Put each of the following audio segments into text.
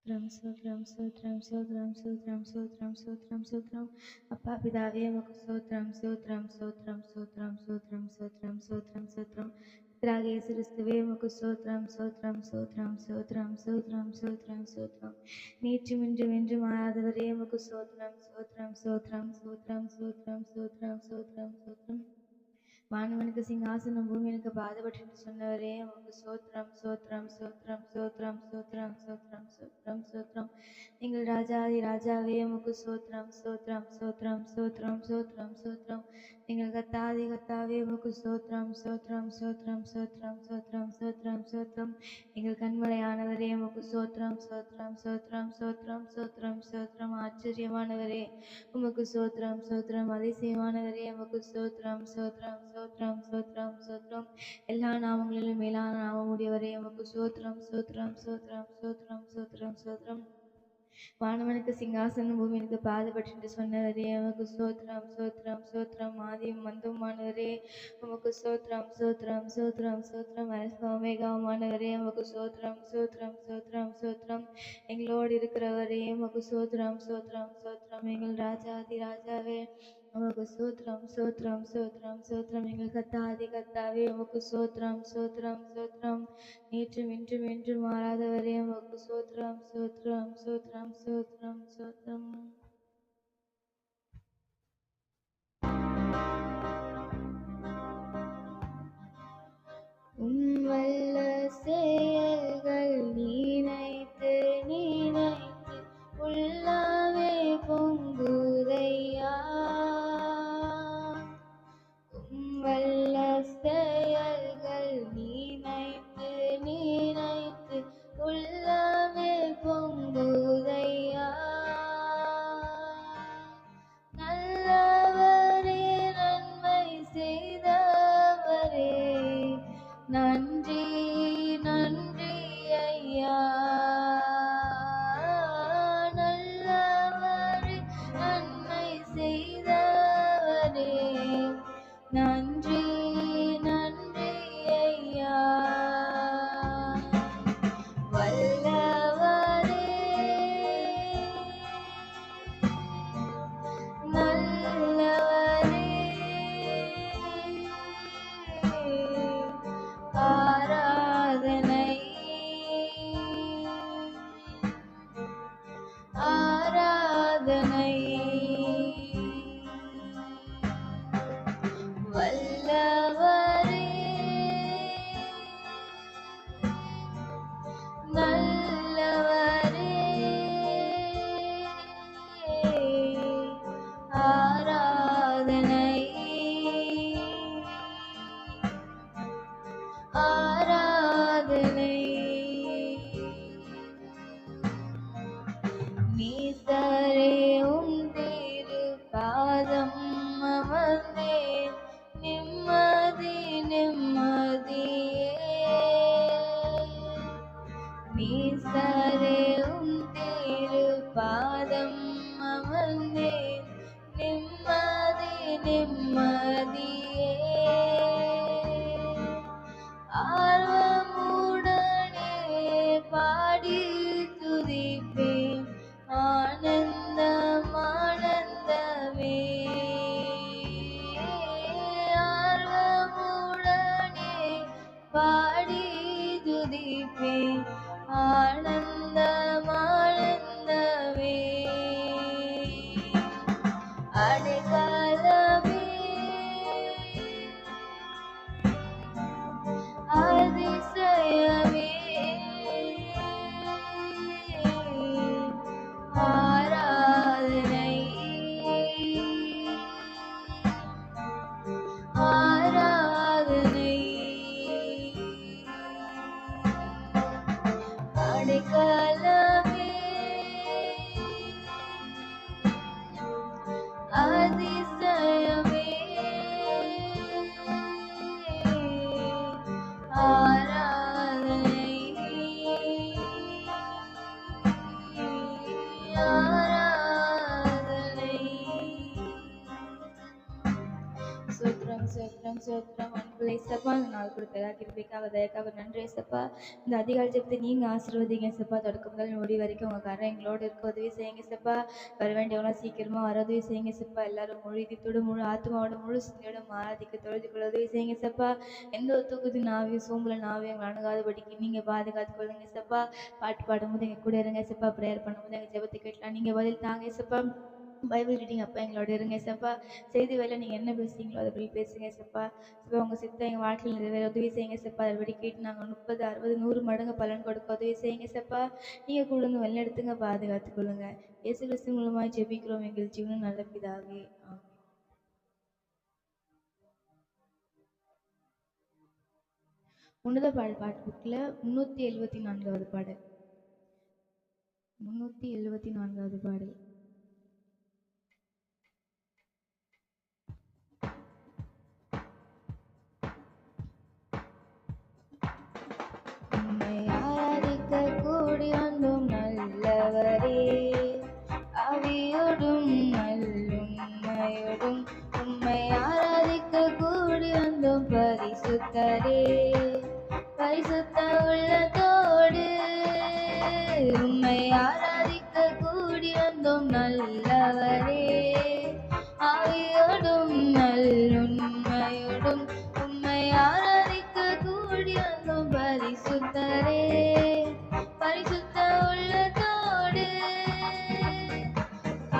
స్తోత్రం అప్పా పితావే మాకు స్తోత్రం పితరాగే యేసుక్రీస్తువే మాకు స్తోత్రం நீற்றி மின்றும் என்றும் ஆராதவரே உமக்கு ஸ்தோத்திரம் வானவனுக்கு சிங்காசனம் பூமிக்கு பாதபட்டு என்று சொன்னவரே உமக்கு ஸ்தோத்திரம் எங்கள் ராஜாதி ராஜாவே உமக்கு ஸ்தோத்திரம் எங்கள் கத்தாதி கத்தாவே உமக்கு ஸ்தோத்திரம் எங்கள் கண்மலையானவரே உமக்கு ஸ்தோத்திரம் ஆச்சரியமானவரே உமக்கு ஸ்தோத்திரம் அதிசயமானவரே உமக்கு ஸ்தோத்திரம் எல்லா நாமங்களிலும் மேலான நாமம் உடையவரே உமக்கு ஸ்தோத்திரம் வானவனுக்கு சிங்காசனம் பூமிக்கு பாதபட்டு என்று சொன்னவரே உமக்கு ஸ்தோத்திரம் ஆதியும் மந்தமானவரே உமக்கு ஸ்தோத்திரம் அல்பா ஒமேகாவானவரே உமக்கு ஸ்தோத்திரம் எங்களோடு இருக்கிறவரே உமக்கு ஸ்தோத்திரம் எங்கள் ராஜாதி ராஜாவே உமக்கு ஸ்தோத்திரம் எங்கள் கத்தாதி கத்தாவே உமக்கு ஸ்தோத்திரம் நேற்றும் இன்றும் என்றும் மாறாதவரே உமக்கு ஸ்தோத்திரம் வல்ல செயல்கள் நினைத்து உள்ளவே பொங்குதையா வல்ல செயல்கள் நினைத்து உள்ளவே பொங்குதையா நல்லவரே நன்மை செய்தவரே நன்றி ஐயா நல்லவரே நன்மை செய்தவரே நன்றி ஐயா வல்லவரே நல்லவரே ஆராதனை வல்லவரே நல்லவரே ஆராதனை நீசரே உம் திரு பாதம் அமர்ந்தேன் நிம்மதியே நீசரே உம் திரு பாதம் அமர்ந்தேன் நிம்மதியே ஆர்வமுடனே பாடி துதிப்பேன் ஆனந்தமே ஆர்வமுடனே பாடி துதிப்பேன் ஆனந்தமே அடைக்கலமே அதிசயமே ஆராதனை அடைக்கலமே அதிசயமே ஆராதனை ஸ்தோத்திரம் பிள்ளை ஏசப்பா இந்த நாள் கொடுத்ததா கிருபைக்காக தயக்காக நன்றி ஏசப்பா. இந்த அதிகாலை ஜெபத்தை நீங்க ஆசீர்வதிங்க ஏசப்பா. தொடக்கம் முதல் நொடி வரைக்கும் உங்க கரை எங்களோடு இருக்க உதவி செய்யுங்க ஏசப்பா. வர வேண்டியவங்க சீக்கிரமா வர உதவி செய்யுங்க ஏசப்பா. எல்லாரும் முழு இதயத்தோடு முழு ஆத்மாவோட முழு சிந்தையோட ஆராதிக்க தொழுது கொள்ள உதவி செய்யுங்க ஏசப்பா. எந்த ஒரு தூக்கத்து நாவையும் சோம்பல நாவையும் எங்களை அணுகாதபடிக்கு நீங்க பாதுகாத்து கொள்ளுங்க ஏசப்பா. பாட்டு பாடும்போது எங்க கூட இருங்க ஏசப்பா. ப்ரேயர் பண்ணும்போது எங்க ஜெபத்தை கேட்கலாம் நீங்க பதில் தாங்க ஏசப்பா. பைபிள் ரீடிங் அப்போ எங்களோட இருங்க ஏசப்பா. செய்தி வேலை நீங்க என்ன பேசுறீங்களோ அதை படி பேசுங்க ஏசப்பா. உங்க சித்தம் எங்க வாழ்க்கையில் நிறைவேற உதவி செய்யுங்க ஏசப்பா. அதை கேட்டு நாங்கள் 30, 60, 100 மடங்கு பலன் கொடுக்க உதவி செய்யுங்க ஏசப்பா. நீங்க கொடுங்க வெள்ளெடுத்துங்க பாதுகாத்து கொள்ளுங்க. இயேசு கிறிஸ்து மூலமாய் ஜெபிக்கிறோம் எங்கள் ஜீவனும் நல்ல பிதாவே. ஆமென். உன்னத பாடல் பாட்டு புக்ல 374வது பாடல். 374வது பாடல். உம்மை ஆராதிக்க கூடி வந்தோம் நல்லவரே, ஆவியோடும் நல்லுண்மையோடும். உம்மை ஆராதிக்க கூடி வந்தோம் பரிசுத்தரே, பரிசுத்த உள்ளத்தோடு. உம்மை ஆராதிக்க கூடி வந்தோம் நல்லவரே, ஆவியோடும் நல்லுண்மையோடும். உம்மை ஆராதிக்க கூடி வந்தோம் பரிசுத்தரே, பரிசுத்த உள்ளத்தோடு.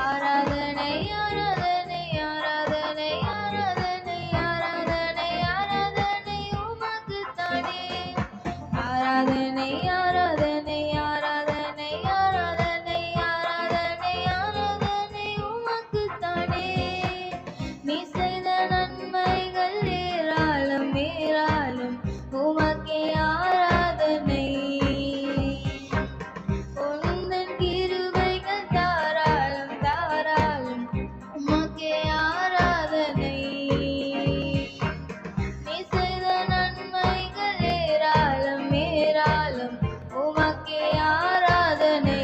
ஆராதனை ஆராதனை ஆராதனை ஆராதனை ஆராதனை ஆராதனை உமக்குத்தானே. ஆராதனை ஆராதனை ஆராதனை ஆராதனை ஆராதனை ஆராதனை உமக்குத்தானே. நீ செய்த நன்மைகள் ஏராளம் ஏராளம் உமக்கே ஆராதனை. உந்தன் கிருபைகள் தாராளம் தாராளம் உமக்கே ஆராதனை. நீ செய்த நன்மைகள் ஏராளம் ஏராளம் உமக்கே ஆராதனை.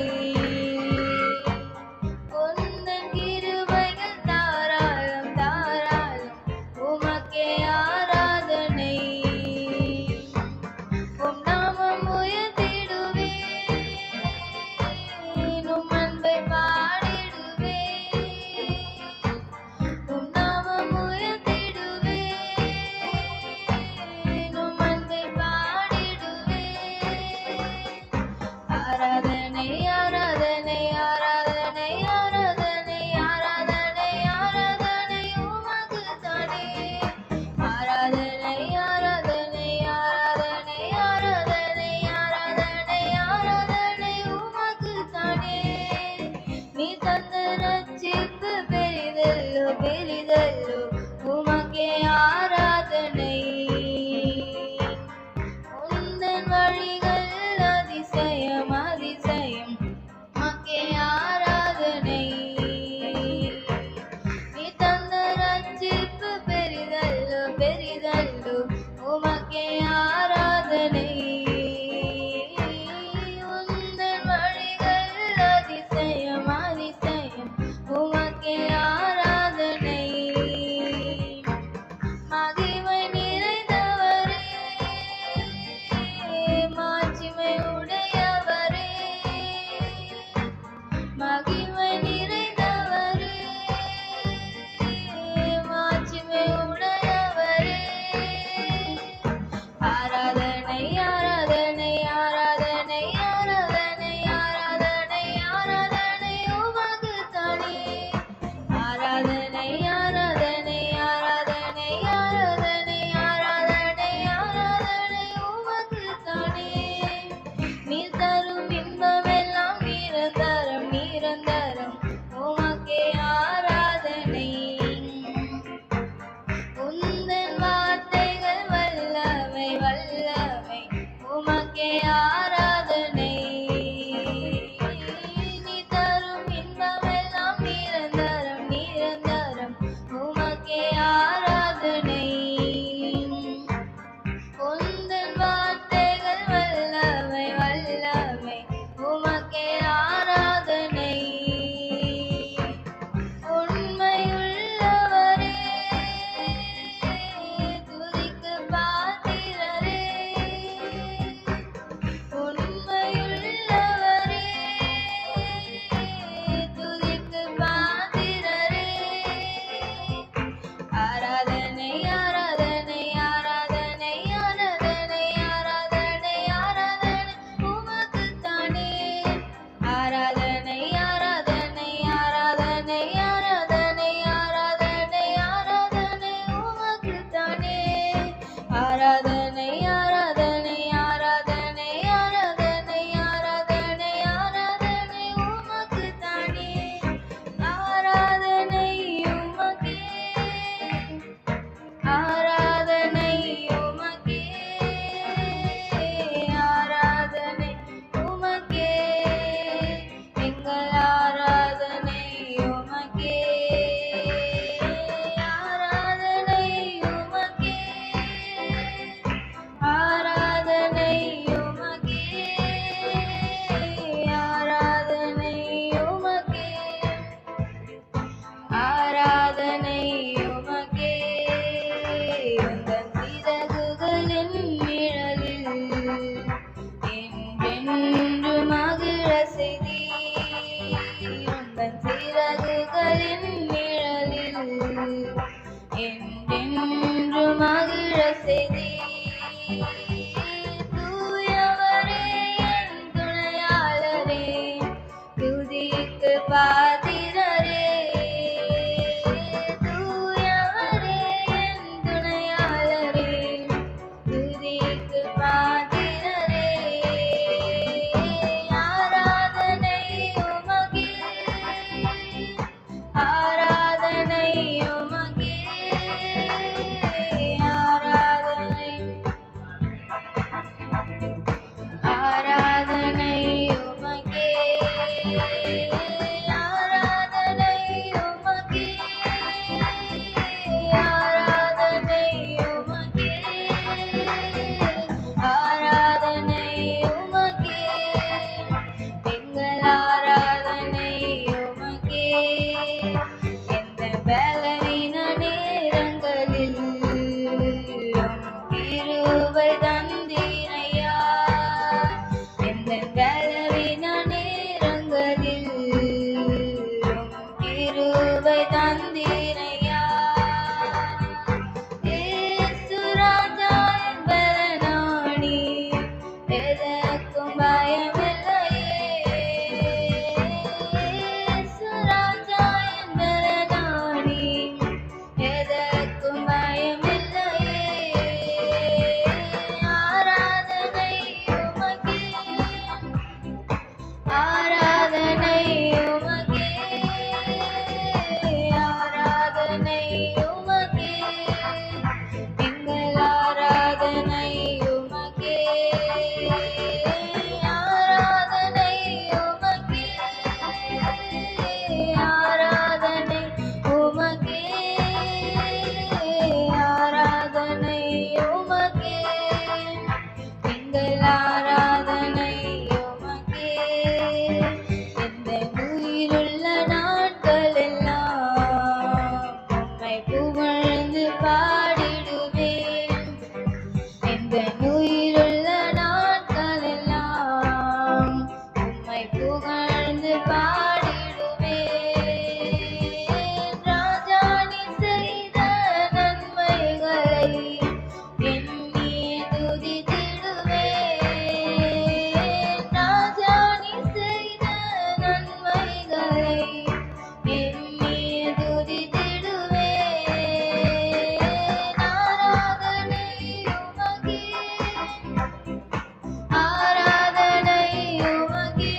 உந்தன் கிருபைகள் தாராளம் தாராளம் உமக்கே ஆராதனை. உம் நாமம் உயர்த்திடுவேன், உம் அன்பை பாடிடுவேன். உம் நாமம் உயர்த்திடுவேன், உம் அன்பை பாடிடுவேன். ஆராதனை ஆராதனை ஆராதனை ஆராதனை ஆராதனை ஆராதனை உமக்குத்தானே. ஆராதனை ஆராதனை ஆராதனை ஆராதனை ஆராதனை ஆராதனை உமக்குத்தானே. நீ தந்த ரட்சிப்பு பெரிதல்லோ பெரிதல்லோ உமக்கே ஆராதனை. உந்தன் வழிகள் அதிசயம் அதிசயம் உமக்கே ஆராதனை. நீ தந்த ரட்சிப்பு பெரிதல்லோ பெரிதல்லோ உமக்கே ஆராதனை. உந்தன் வழிகள் அதிசயம் அதிசயம் ஆராதனை ஆராதனை ஆராதனை ஆராதனை ஆராதனை ஆராதனை உமக்குத்தானே ஆராதனை ஆராதனை ஆராதனை ஆராதனை ஆராதனை ஆராதனை உமக்குத்தானே ஆராதனை உமக்கே ஆராதனை உமக்கே ஆராதனை உமக்கே எங்கள் ஆராதனை உமக்கே ஆராதனை உமக்கே ஆராதனை உமக்கே ஆராதனை உமக்கே ஆராதனை உமக்கே உந்தன் சிறகுகளின் நிழலில் என்றென்று மகிழ செய்தீர் உந்தன் சிறகுகளின் நிழலில் என்றென்று மகிழ செய்தீர் தூயவரே என் துணையாளரே துதிக்கு பாத்திரரே தூயவரே என் துணையாளரே துதிக்கு பாத்திரரே ஆராதனை உமக்கே ஆராதனை உமக்கே ஆராதனை ஆராதனை உமக்கே ஆராதனை உமக்கே ஆராதனை உமக்கே ஆராதனை உமக்கே எங்கள் ஆராதனை உமக்கே எந்த பலவீன நேரங்களில் கிருபை தந்தீரையா எந்த பலவீன நேரங்களில் கிருபை தந்தீரையா இயேசு ராஜா என் பலனானி எதற்கும் பயமில்லையே இயேசு ராஜா என் பலனானி எதற்கும் பயமில்லையே ஆராதனை உமக்கே ஆராதனை உமக்கே ஆராதனை உமக்கே எங்கள் ஆராதனை உமக்கே ஆராதனை உமக்கே ஆராதனை உமக்கே ஆராதனை உமக்கே எங்கள் ஆராதனை உமக்கே எந்த உயிருள்ள நாட்களெல்லாம் உம்மை புகழ்ந்து பாடிடுவேன் எந்த உயிருள்ள நாட்களெல்லாம் உம்மை புகழ்ந்து பாடிடுவேன் ராஜா நீ செய்த நன்மைகளை எண்ணி துதித்திடுவேன் ராஜா நீ செய்த நன்மைகளை எண்ணி துதித்திடுவேன் ஆராதனை உமக்கே ஆராதனை உமக்கே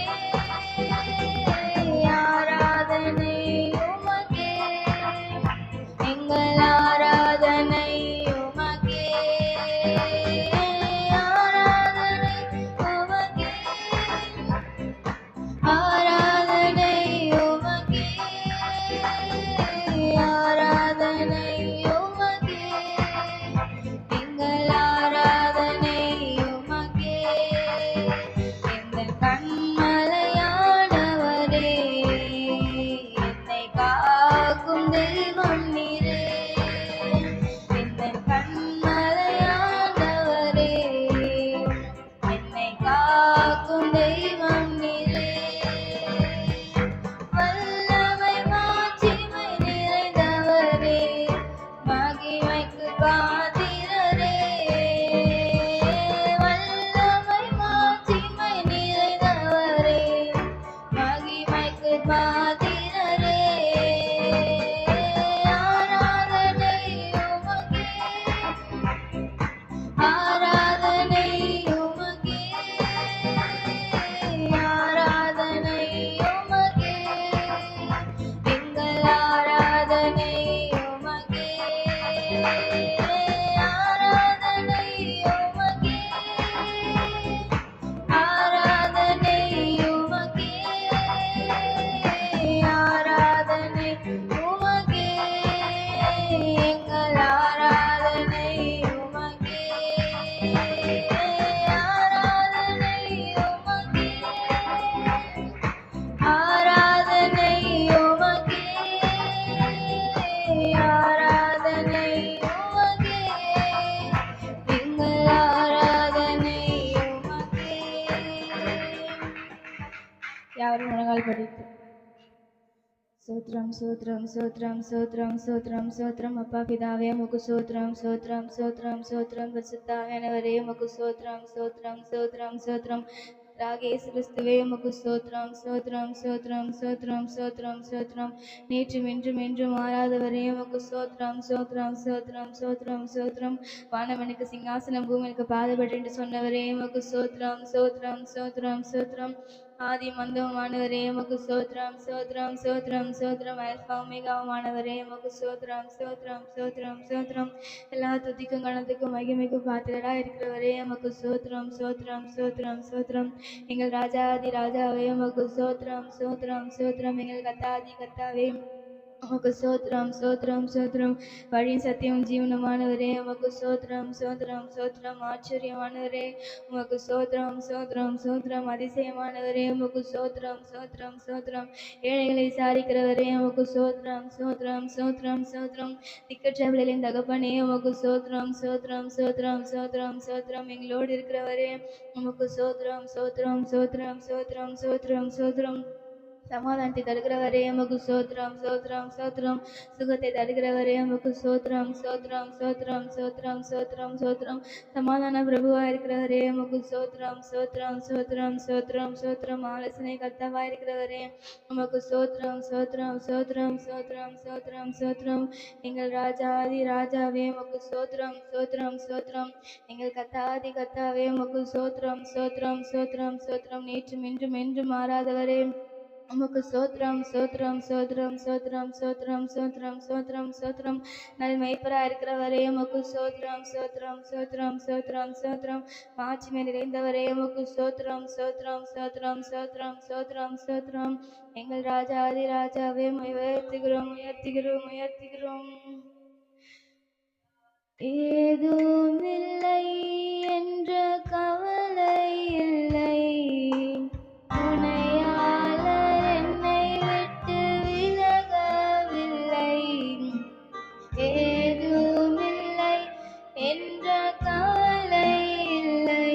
யாவரும் முழங்கால் படித்து சோத்ரம் சோத்ரம் சோத்ரம் சோத்ரம் சோத்ரம் சோத்ரம் அப்பா பிதாவே உமக்கு சோத்ரம் சோத்ரம் சோத்ரம் சோத்ரம் பரிசுத்தாவியானவரே உமக்கு சோத்ரம் சோத்ரம் சோத்ரம் சோத்ரம் ராகேசு கிறிஸ்துவே உமக்கு சோத்ரம் சோத்ரம் சோத்ரம் சோத்ரம் சோத்ரம் சோத்ரம் நேற்றும் இன்றும் என்றும் மாறாதவரே உமக்கு சோத்ரம் சோத்ரம் சோத்ரம் சோத்ரம் சோத்ரம் வானவனுக்கு சிங்காசனம் பூமனுக்கு பாதப்பட்டு என்று சொன்னவரே உமக்கு சோத்ரம் சோத்ரம் சோத்ரம் சோத்ரம் ஆதி மந்தமானவரே உமக்கு சோத்ரம் சோத்ரம் சோத்ரம் சோத்ரம் அல்பா ஒமேகாவானவரே உமக்கு சோத்ரம் சோத்ரம் சோத்ரம் சோத்ரம் எல்லா துதிக்கும் கணத்துக்கும் மகிமைக்கும் பாத்திரரா இருக்கிறவரே உமக்கு சோத்ரம் சோத்ரம் சோத்ரம் சோத்ரம் எங்கள் ராஜாதி ராஜாவே உமக்கு சோத்ரம் சோத்ரம் சோத்ரம் எங்கள் கத்தாதி கத்தாவே உமக்கு சோத்ரம் சோத்ரம் சோத்ரம் வழி சத்தியம் ஜீவனமானவரே உமக்கு சோத்ரம் சோத்ரம் சோத்ரம் ஆச்சரியமானவரே உமக்கு சோத்ரம் சோத்ரம் சோத்ரம் அதிசயமானவரே உமக்கு சோத்ரம் சோத்ரம் சோத்ரம் ஏழைகளை விசாரிக்கிறவரே உமக்கு சோத்ரம் சோத்ரம் சோத்ரம் சோத்ரம் திக்கற்றவர்களின் தகப்பனே உமக்கு சோத்ரம் சோத்ரம் சோத்ரம் சோத்ரம் சோத்ரம் எங்களோடு இருக்கிறவரே உமக்கு சோத்ரம் சோத்ரம் சோத்ரம் சோத்ரம் சோத்ரம் சோத்ரம் சமாதானத்தை தருகிறவரே உமக்கு சோத்ரம் சோத்ரம் சோத்ரம் சுகத்தை தருகிறவரே உமக்கு சோத்ரம் சோத்ரம் சோத்ரம் சோத்ரம் சோத்ரம் சோத்ரம் சமாதான பிரபுவா இருக்கிறவரே உமக்கு சோத்ரம் சோத்ரம் சோத்ரம் சோத்ரம் சோத்ரம் ஆலோசனை கர்த்தாவா இருக்கிறவரே உமக்கு சோத்ரம் சோத்ரம் சோத்ரம் சோத்ரம் சோத்ரம் சோத்ரம் எங்கள் ராஜாதி ராஜாவே உமக்கு சோத்ரம் சோத்ரம் சோத்ரம் எங்கள் கத்தாதி கத்தாவே உமக்கு சோத்ரம் சோத்ரம் சோத்ரம் சோத்ரம் நேற்றும் இன்றும் என்றும் மாறாதவரே உமக்கு சோத்ரம் சோத்ரம் சோத்ரம் சோத்ரம் சோத்ரம் சோத்ரம் சோத்ரம் சோத்ரம் நல் மெய்ப்பரா இருக்கிறவரே உமக்கு சோத்ரம் சோத்ரம் சோத்ரம் சோத்ரம் சோத்ரம் மாட்சிமை நிறைந்தவரே உமக்கு சோத்ரம் சோத்ரம் சோத்ரம் சோத்ரம் சோத்ரம் சோத்ரம் எங்கள் ராஜாதி ராஜாவே உயர்த்துகிறோம் உயர்த்துகிறோம் உயர்த்துகிறோம். ஏதும் இல்லை என்ற கவலை இல்லை, துணையாளர் என்னை விட்டு விலகவில்லை. ஏதும் இல்லை என்ற கவலை இல்லை,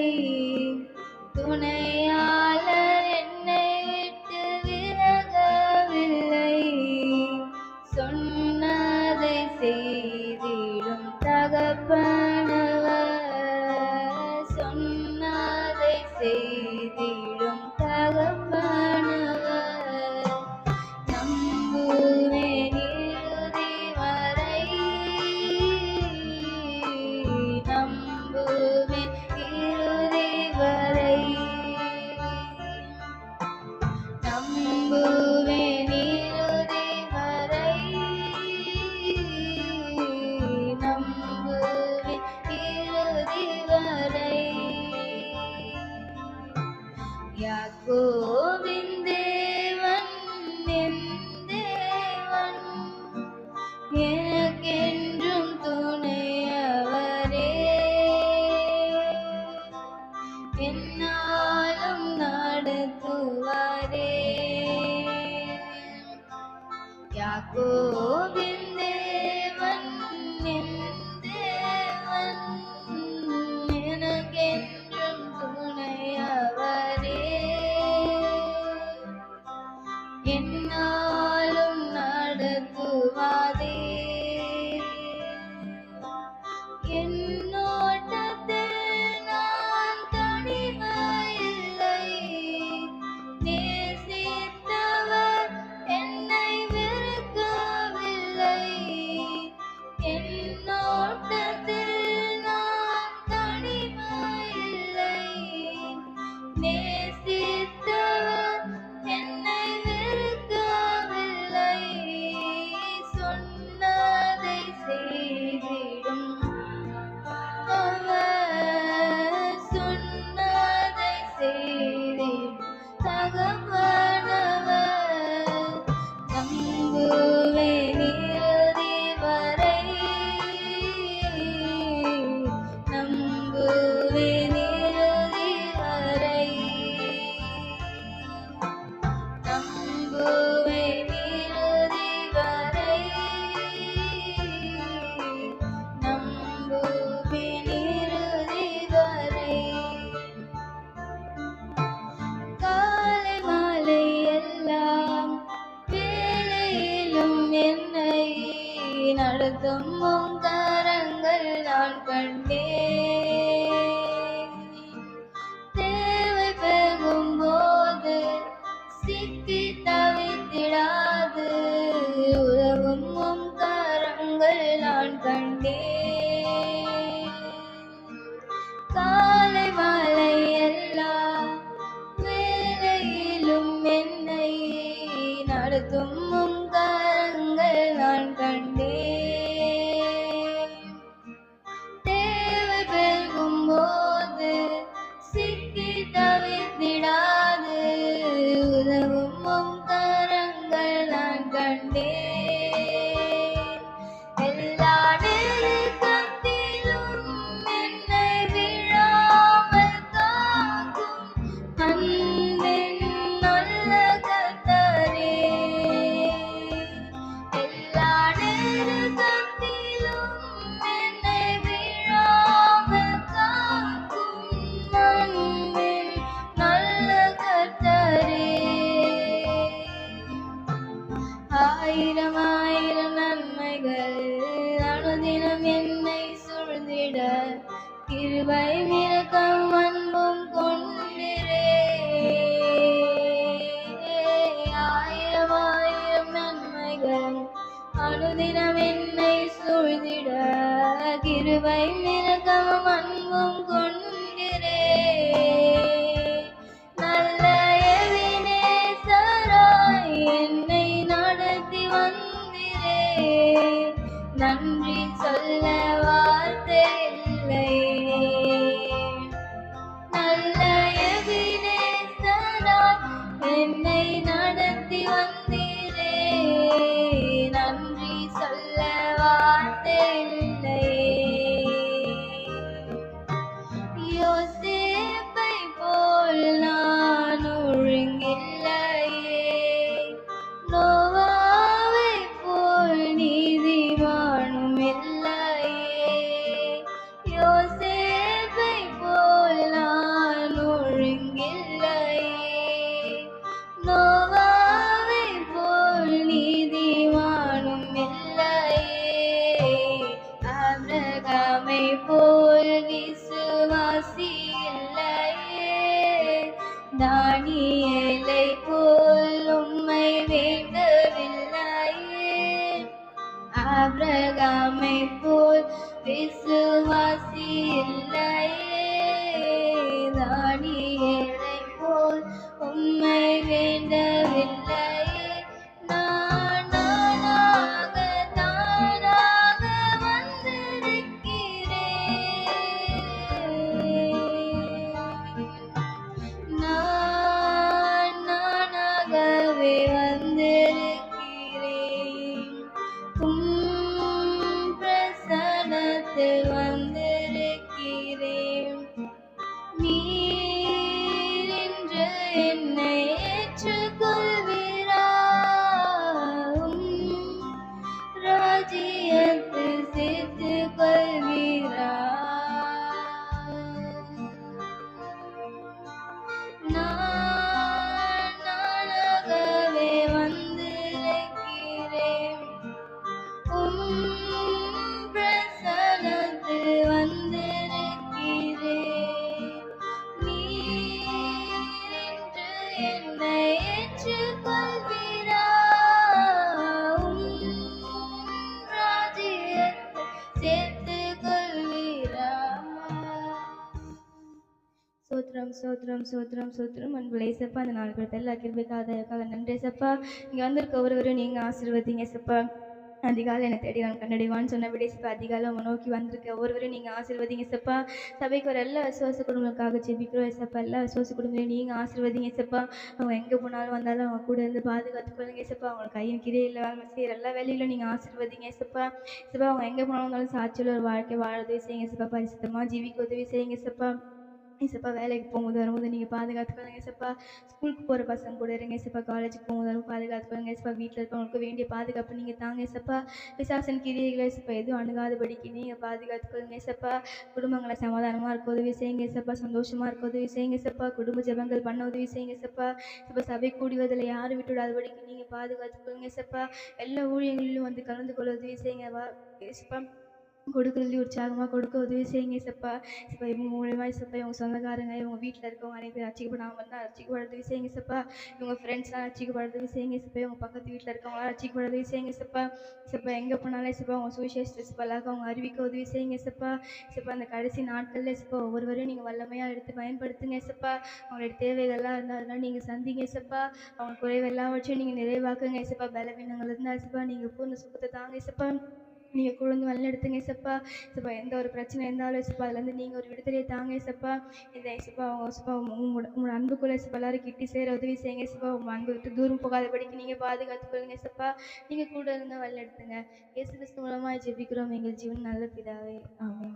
துணையாளர் என்னை விட்டு விலகவில்லை. சொன்னதை செய்திடும் தகப்பனவர், சொன்னதை செய்திடும் தகப்பனவர். நம்புவேன் இறுதி வரை, நம்புவேன் இறுதி வரை, நம்புவேன் இறுதி வரை, நம்புவேன் இறுதி வரை. யாக்கோபின் தேவன் என் தேவன், எனக்கென்றும் துணையவரே. என்னாலும் நடத்துவாரே. யாக்கோபின் தேவன் என் தேவன், எனக்கென்றும் துணையவரே. என்னாலும் நடத்துவாதே. என்னோட்டத்தில் நான் தனிமையில்லை, நேசித்தவர் என்னை வெறுக்கவில்லை. என்னோட்டத்தில் நான் தனிமையில்லை, நேசித்தவர் என்னை வெறுக்கவில்லை. நடத்தும் உம் கரங்கள் நான் கண்டேன். தேவை பெருகும் போது சிக்கி தவித்திடாது உதவும் உம் கரங்கள் நான் கண்டேன். காலை மாலை எல்லா வேளையிலும் என்னை நடத்தும் உம் கரங்கள் நான் கண்டேன். தேவை பெருகும் போது சிக்கி தவித்திடாது உதவும் உம் கரங்கள் நான் கண்டேன். எல்லா நெருக்கத்திலும் என்னை விழாமல் காக்கும் அன்பின் நல்ல கர்த்தரே. எல்லா நெருக்கத்திலும் என்னை விழாமல் காக்கும் அன்பின் நல்ல கர்த்தரே. ஆயிரம் ஆயிரம் நன்மைகள் அனுதினம் என்னை சூழ்ந்திட கிருபை இரக்கம் அன்பும் கொண்டிரே. ஆயிரம் ஆயிரம் நன்மைகள் அனுதினம் என்னை சூழ்ந்திட கிருபை இரக்கம் அன்பும் கொண்டிரே. நல்ல எபினேசராய் என்னை நடத்தி வந்திரே. நன்றி சொல்ல வார்த்தை இல்லை. நல்ல எபினேசராய் என்னை நடத்தி வந்திரே. நன்றி சொல்ல வார்த்தை இல்லை. யோசேப்பை போல் நான் ஒழுங்கில்லையே. நோவாவை போல் நீதிமானும் இல்லையே. யோசேப்பை போல் நான் ஒழுங்கில்லையே. நோவாவை போல் நீதிமானும் இல்லையே. ஆபிரகாமை போல் விசுவாசி இல்லையே. தானியேலை போல் உம்மை வேண்டவில்லையே. ஆபிரகாமை போல் விசுவாசி இல்லையே. தானியேலை போல் உம்மை வேண்டவில்லையே. நானாக தானாக வந்திருக்கிறேன். நானாகவே வந்திருக்கிறேன். உம் பிரசன்னத்தில் வந்திருக்கிறேன். நீர் இன்று என்னை ஏற்றுக்கொள்வீரா? உம் ராஜ்யத்தில் சேர்த்துக் கொள்வீரா? நானாகவே வந்திருக்கிறேன். உம் பிரசன்னத்தில் வந்திருக்கிறேன். நீர் இன்று என்னை ஏற்றுக்கொள்வீரா? உம் ராஜ்யத்தில் சேர்த்துக் கொள்வீரா? சோத்ரம் சோத்ரம் சோத்ரம் சோத்ரம் அன்புள்ள ஏசப்பா, அந்த நாள் கொடுத்த எல்லா கிருபைக்காக நன்றி ஏசப்பா. இங்கே வந்திருக்க ஒருவரும் நீங்கள் ஆசீர்வதிங்க ஏசப்பா. அதிகாலை என்னை தேடி நான் கண்டடைவான்னு சொன்னபடி ஏசப்பா, அதிகாலை அவங்க நோக்கி வந்திருக்க ஒருவரும் நீங்கள் ஆசீர்வதிங்க ஏசப்பா. சபைக்கு வர எல்லா விசுவாச குடும்பங்களுக்காக ஜெபிக்கிறோம் ஏசப்பா. எல்லா விசுவாச குடும்பங்களையும் நீங்கள் ஆசீர்வதிங்க ஏசப்பா. அவங்க எங்கே போனாலும் வந்தாலும் அவங்க கூட இருந்து பாதுகாத்துக்கொள்ளுங்க ஏசப்பா. அவங்களுக்கு கையின் கிரியில் வேலை செய்கிற எல்லா வேலையிலும் நீங்கள் ஆசீர்வதிங்க ஏசப்பா. ஏசப்பா, அவங்க எங்கே போனாலும் வந்தாலும் சாட்சியில் ஒரு வாழ்க்கை வாழ உதவி செய்யுங்க ஏசப்பா. பரிசுத்தமாக ஜீவிக்க உதவி செய்யுங்க ஏசப்பா. ஏசப்பா வேலைக்கு போகும்போது வரும்போது நீங்கள் பாதுகாத்துக்கொள்ளுங்க ஏசப்பா. ஸ்கூலுக்கு போகிற பசங்க கூட இருங்க ஏசப்பா. காலேஜுக்கு போகும்போது வரும் பாதுகாத்துக்கொள்ளுங்க ஏசப்பா. வீட்டில் இருக்கவங்களுக்கு வேண்டிய பாதுகாப்பு நீங்கள் தாங்க ஏசப்பா. பிசாசின் கிரியைகளை ஏசப்பா எதுவும் அணுகாதபடிக்கு நீங்கள் பாதுகாத்துக்கொள்ளுங்க ஏசப்பா. குடும்பங்களை சமாதானமாக இருக்க உதவி செய்யுங்க ஏசப்பா. சந்தோஷமாக இருக்க உதவி செய்யுங்க ஏசப்பா. குடும்ப ஜெபங்கள் பண்ண உதவி செய்யுங்க ஏசப்பா. ஏசப்பா சபை கூடுவதில் யாரும் விட்டுவிடாதபடிக்கு நீங்கள் பாதுகாத்துக்கொள்ளுங்க ஏசப்பா. எல்லா ஊழியங்களிலும் வந்து கலந்து கொள்ள உதவி செய்யுங்க ஏசப்பா. கொடுக்குறதுலையும் உற்சாகமாக கொடுக்க உதவி செய்யுங்க ஏசப்பா. ஏசப்பா இவங்க மூலியமா ஏசப்பா இவங்க சொந்தக்காரங்க இவங்க வீட்டில் இருக்கவங்க நிறைய பேர் ரட்சிக்கப்படாமல் இருந்தால் ரட்சிக்கப்பட உதவி செய்யுங்க ஏசப்பா. இவங்க ஃப்ரெண்ட்ஸ்லாம் ரட்சிக்கப்பட உதவி செய்யுங்க ஏசப்பா. இவங்க பக்கத்து வீட்டில் இருக்கவங்களாம் ரட்சிக்கப்பட உதவி செய்யுங்க ஏசப்பா. ஏசப்பா எங்கே போனாலும் ஏசப்பா அவங்க சுவிசேஷத்தை ஏசப்பா எல்லாருக்கும் அவங்க அறிவிக்க உதவி செய்யுங்க ஏசப்பா. ஏசப்பா அந்த கடைசி நாட்களில் ஏசப்பா ஒவ்வொருவரையும் நீங்கள் வல்லமையாக எடுத்து பயன்படுத்துங்க ஏசப்பா. அவங்களுடைய தேவைகள்லாம் இருந்தால் அதெல்லாம் நீங்கள் சந்திங்க ஏசப்பா. அவங்க குறைவு எல்லாவற்றையும் நீங்கள் நிறைவாக்குங்க ஏசப்பா. பலவீனங்கள் இருந்தால் ஏசப்பா நீங்கள் பூர்ண சுகத்தை தாங்க ஏசப்பா. நீங்கள் குழந்தை வழிநடத்துங்க ஏசப்பா. ஏசப்பா எந்த ஒரு பிரச்சனை இருந்தாலும் ஏசப்பா அதுலேருந்து நீங்கள் ஒரு விடுதலையை தாங்க ஏசப்பா. இந்த ஏசப்பா அவங்க ஏசப்பா உங்களோட அன்புக்குள்ள ஏசப்பா எல்லாரும் கிட்டி சேர உதவி செய்யுங்க ஏசப்பா. உங்கள் அன்பு விட்டு தூரம் போகாதபடிக்கு நீங்கள் பாதுகாத்துக்கொள்ளுங்க ஏசப்பா. நீங்கள் கூட இருந்தால் வழிநடத்துங்க. இயேசு கிறிஸ்து மூலமாக ஜெபிக்கிறோம் எங்கள் ஜீவன் நல்ல பிதாவே, ஆமென்.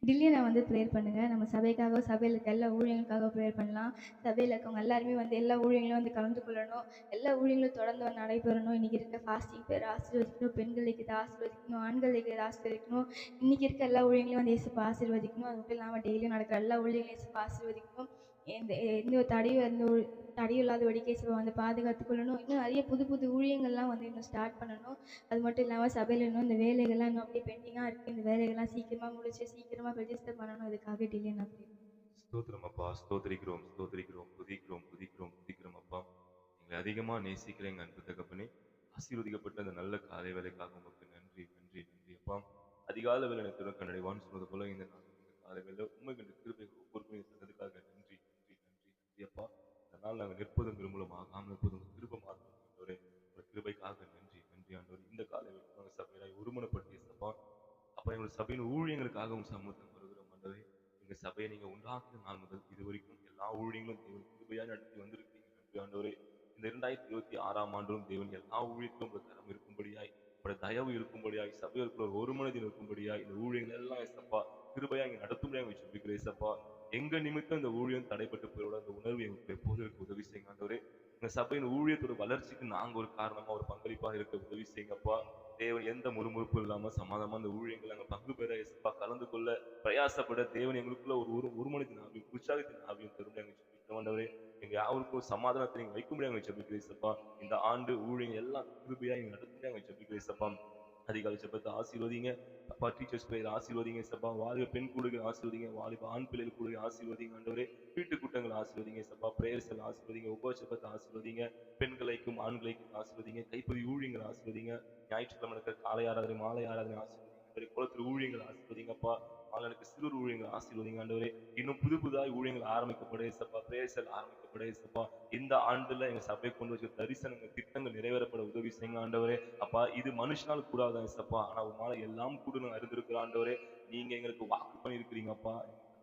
டெய்லியும் நான் வந்து ப்ரேயர் பண்ணுங்கள். நம்ம சபைக்காக சபையில் இருக்க எல்லா ஊழியங்களுக்காக ப்ரேயர் பண்ணலாம். சபையில் இருக்கவங்க எல்லாருமே வந்து எல்லா ஊழியங்களும் வந்து கலந்து கொள்ளணும். எல்லா ஊழியங்களும் தொடர்ந்து வந்து நடைபெறணும். இன்றைக்கி இருக்க ஃபாஸ்டிங் பேர் ஆசீர்வதிக்கணும். பெண்கள் இருக்கிறத ஆசீர்வதிக்கணும். ஆண்கள் இருக்கிறத ஆசீர்வதிக்கணும். இன்றைக்கி இருக்க எல்லா ஊழியங்களையும் வந்து இயேசப்பா ஆசீர்வதிக்கணும். அது மட்டும் இல்லாமல் டெய்லியும் நடக்கிற எல்லா ஊழியங்களையும் இயேசப்பா ஆசீர்வதிக்கணும். எந்த எந்த ஒரு தடையும் இல்லாதபடிக்கு இயேசப்பா வந்து பாதுகாத்துக் கொள்ளணும். இன்னும் நிறைய புது புது ஊழியங்கள்லாம் வந்து இன்னும் ஸ்டார்ட் பண்ணணும். அது மட்டும் இல்லாமல் சபையில் இன்னும் இந்த வேலைகள்லாம் இன்னும் அப்படியே பெண்டிங்காக இருக்குது. இந்த வேலைகள்லாம் சீக்கிரமாக முடிச்சு சீக்கிரமாக ரெஜிஸ்டர் பண்ணணும். இதுக்காக டிலே நான் ப்ரே பண்ணுறேன். ஸ்தோத்திரம் அப்பா, ஸ்தோத்திரிக்கிறோம், ஸ்தோத்திரிக்கிறோம், துதிக்கிறோம், துதிக்கிறோம், துதிக்கிறோம் அப்பா. எங்களை அதிகமா நேசிக்கிற எங்க அன்பு தகப்பனே, ஆசீர்வதிக்கப்பட்ட அந்த நல்ல காலை வேலைக்காக உமக்கு நன்றி, நன்றி, நன்றி அப்பா. அதிகால வேலை எனக்கு கண்டடைவான்னு சொன்னது போல இந்த நாள் இந்த காலை வேலை உண்மை கண்டு கிருபை பொறுமையை தந்ததுக்காக நன்றி, நன்றி, நன்றி, நன்றி அப்பா. இந்த நாள் நாங்கள் நிற்பதும் நிர்மூலமாகாமல் இருப்பதும் கிருபை மாத்திரம் ஆண்டவரே. ஒரு கிருபைக்காக நன்றி, நன்றி ஆண்டவரே. இந்த காலை வேலை நாங்கள் சபையாய் ஒருமனப்படுத்திய சப்பா அப்ப எங்கள் சபையின் ஊழியங்களுக்காகவும் சமூகத்தில் வருகிறோம் ஆண்டவரே. எங்க சபையை நீங்க உண்டாக்கின நாள் முதல் இதுவரைக்கும் எல்லா ஊழியங்களும் தேவன் கிருபையா நடத்தி வந்திருக்கீங்க. நன்றி ஆண்டவரே. இந்த 2026ஆம் ஆண்டும் தேவன் எல்லா ஊழியத்திலும் உங்கள் கரம் இருக்கும்படியாய் உங்களுடைய தயவு இருக்கும்படியாய் சபையோருக்குள்ள ஒரு மனதில் இருக்கும்படியாய் இந்த ஊழியங்கள் எல்லாம் ஏசப்பா கிருபையா இங்க நடத்தும்படியாக ஜெபிக்கிறேன் ஏசப்பா. எங்க நிமித்தம் இந்த ஊழியம் தடைப்பட்டு போயோட அந்த உணர்வு எங்களுக்கு எப்போது இருக்க உதவி செய்யுங்க ஆண்டவரே. எங்க சபையின் ஊழியத்தோட வளர்ச்சிக்கு நாங்க ஒரு காரணமா ஒரு பங்களிப்பா இருக்க உதவி செய்யுங்கப்பா. தேவன் எந்த முறுமுறுப்பும் இல்லாம சமாதானமா அந்த ஊழியங்கள் அங்க பங்கு பெற இயேசுப்பா கலந்து கொள்ள பிரயாசப்பட தேவன் எங்களுக்குள்ள ஒரு மனிதன் ஆவியும் உற்சாகத்தின் ஆவியும் தரும்படி அங்க ஜெபிக்கிறோம் ஆண்டவரே. எங்க யாருக்கும் ஒரு சமாதானத்தை நீங்க வைக்கும்படி அங்க ஜெபிக்கிறேன் இயேசுப்பா. இந்த ஆண்டு ஊழியங்கள் எல்லாம் கிருபையா நீங்க நடத்தும்படி அங்க ஜெபிக்கிறேன் இயேசுப்பா. அதிகாலை ஜெபத்தை ஆசீர்வதிங்க அப்பா. டீச்சர்ஸ் பிரேயர் ஆசீர்வதிங்க சப்பா. வாலிப பெண் கூடுகள் ஆசீர்வதிங்க. வாலிப ஆண் பிள்ளைகள் கூடுகள் ஆசீர்வதிங்க ஆண்டவரே. வீட்டு கூட்டங்கள் ஆசீர்வதிங்க சப்பா. பிரேயர்ஸ் எல்லாம் ஆசீர்வதிங்க. உபஜெபத்தை ஆசீர்வதிங்க. பெண்களைக்கும் ஆண்களைக்கும் ஆசீர்வதிங்க. கைப்பதி ஊழியங்கள் ஆசீர்வதிங்க. ஞாயிற்றுக்கிழமை நடக்கிற காலை ஆராதனை மாலை ஆராதனை ஆசீர்வதிங்க. குளத்தில் ஊழியங்கள் ஆசீர்வதிங்கப்பா. ஆளுக்கு சிறு ஊழியங்கள் ஆசீர்வதிங்க ஆண்டவரே. இன்னும் புது புதாய் ஊழியங்கள் ஆரம்பிக்கப்பட சப்பா. பிரேயர்ஸ் எல்லாம் ஆரம்பிக்கப்பட சப்பா. இந்த ஆண்டுல எங்க சபை கொண்டு வச்ச தரிசனங்கள் திட்டங்கள் நிறைவேறப்பட உதவி செய்யுங்க ஆண்டவரே. அப்பா இது மனுஷனால் கூடாதான் சப்பா. ஆனா உன்னால எல்லாம் கூடணும் அறிந்திருக்கிற ஆண்டவரே. நீங்க எங்களுக்கு வாக்கு பண்ணியிருக்கிறீங்கப்பா.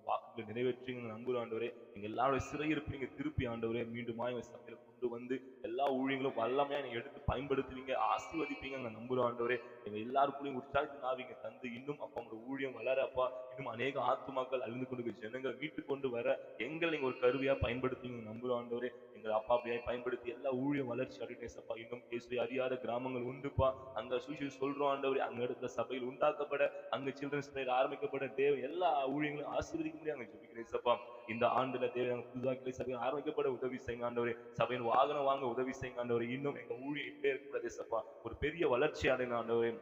வாக்குகளை நிறைவேற்றுங்க நம்புற ஆண்டவரே. எங்க எல்லாருடைய சிறையிருப்பு நீங்க திருப்பி ஆண்டவரே மீண்டுமா எங்க சபையில கொண்டு வந்து எல்லா ஊழியங்களும் வல்லமையா நீங்க எடுத்து பயன்படுத்துவீங்க ஆசீர்வதிப்பீங்க நம்புற ஆண்டவரே. எங்க எல்லாருக்குள்ளயும் உற்சாகத்தின் ஆவிங்க தந்து இன்னும் அப்பா உங்க ஊழியம் வளர அப்பா. இன்னும் அநேக ஆத்துமாக்கள் அழிந்து கொண்டு ஜனங்களை மீட்டு கொண்டு வர எங்களை நீங்க ஒரு கருவியா பயன்படுத்துவீங்க நம்புற ஆண்டவரே. எங்கள் அப்பா அப்படியே பயன்படுத்தி எல்லா ஊழியம் வளர்ச்சி அடைப்பா. இன்னும் இயேசுவை அறியாத கிராமங்கள் உண்டுப்பா. அங்க சுவிசேஷம் சொல்றோம் ஆண்டவரே. அங்க இடத்துல சபையில் உண்டாக்கப்பட அங்க சில்ட்ரன்ஸ் பிரேயர் ஆரம்பிக்கப்பட தேவ எல்லா ஊழியங்களும் ஆசீர்வதிக்க முடியும் அங்க ஜெபிக்கிறேன் சப்பா. இந்த ஆண்டுல தேவையான புதுதாக்கிலே சபையை ஆரம்பிக்கப்பட உதவி செய்யுங்க ஆண்டவரே. சபையின் வாகனம் வாங்க உதவி செய்யுங்க ஆண்டவரே. இன்னும் எங்க ஊழியம் இப்படியே இருக்கக்கூடாது சப்பா. ஒரு பெரிய வளர்ச்சி அடையணும் ஆண்டவரே.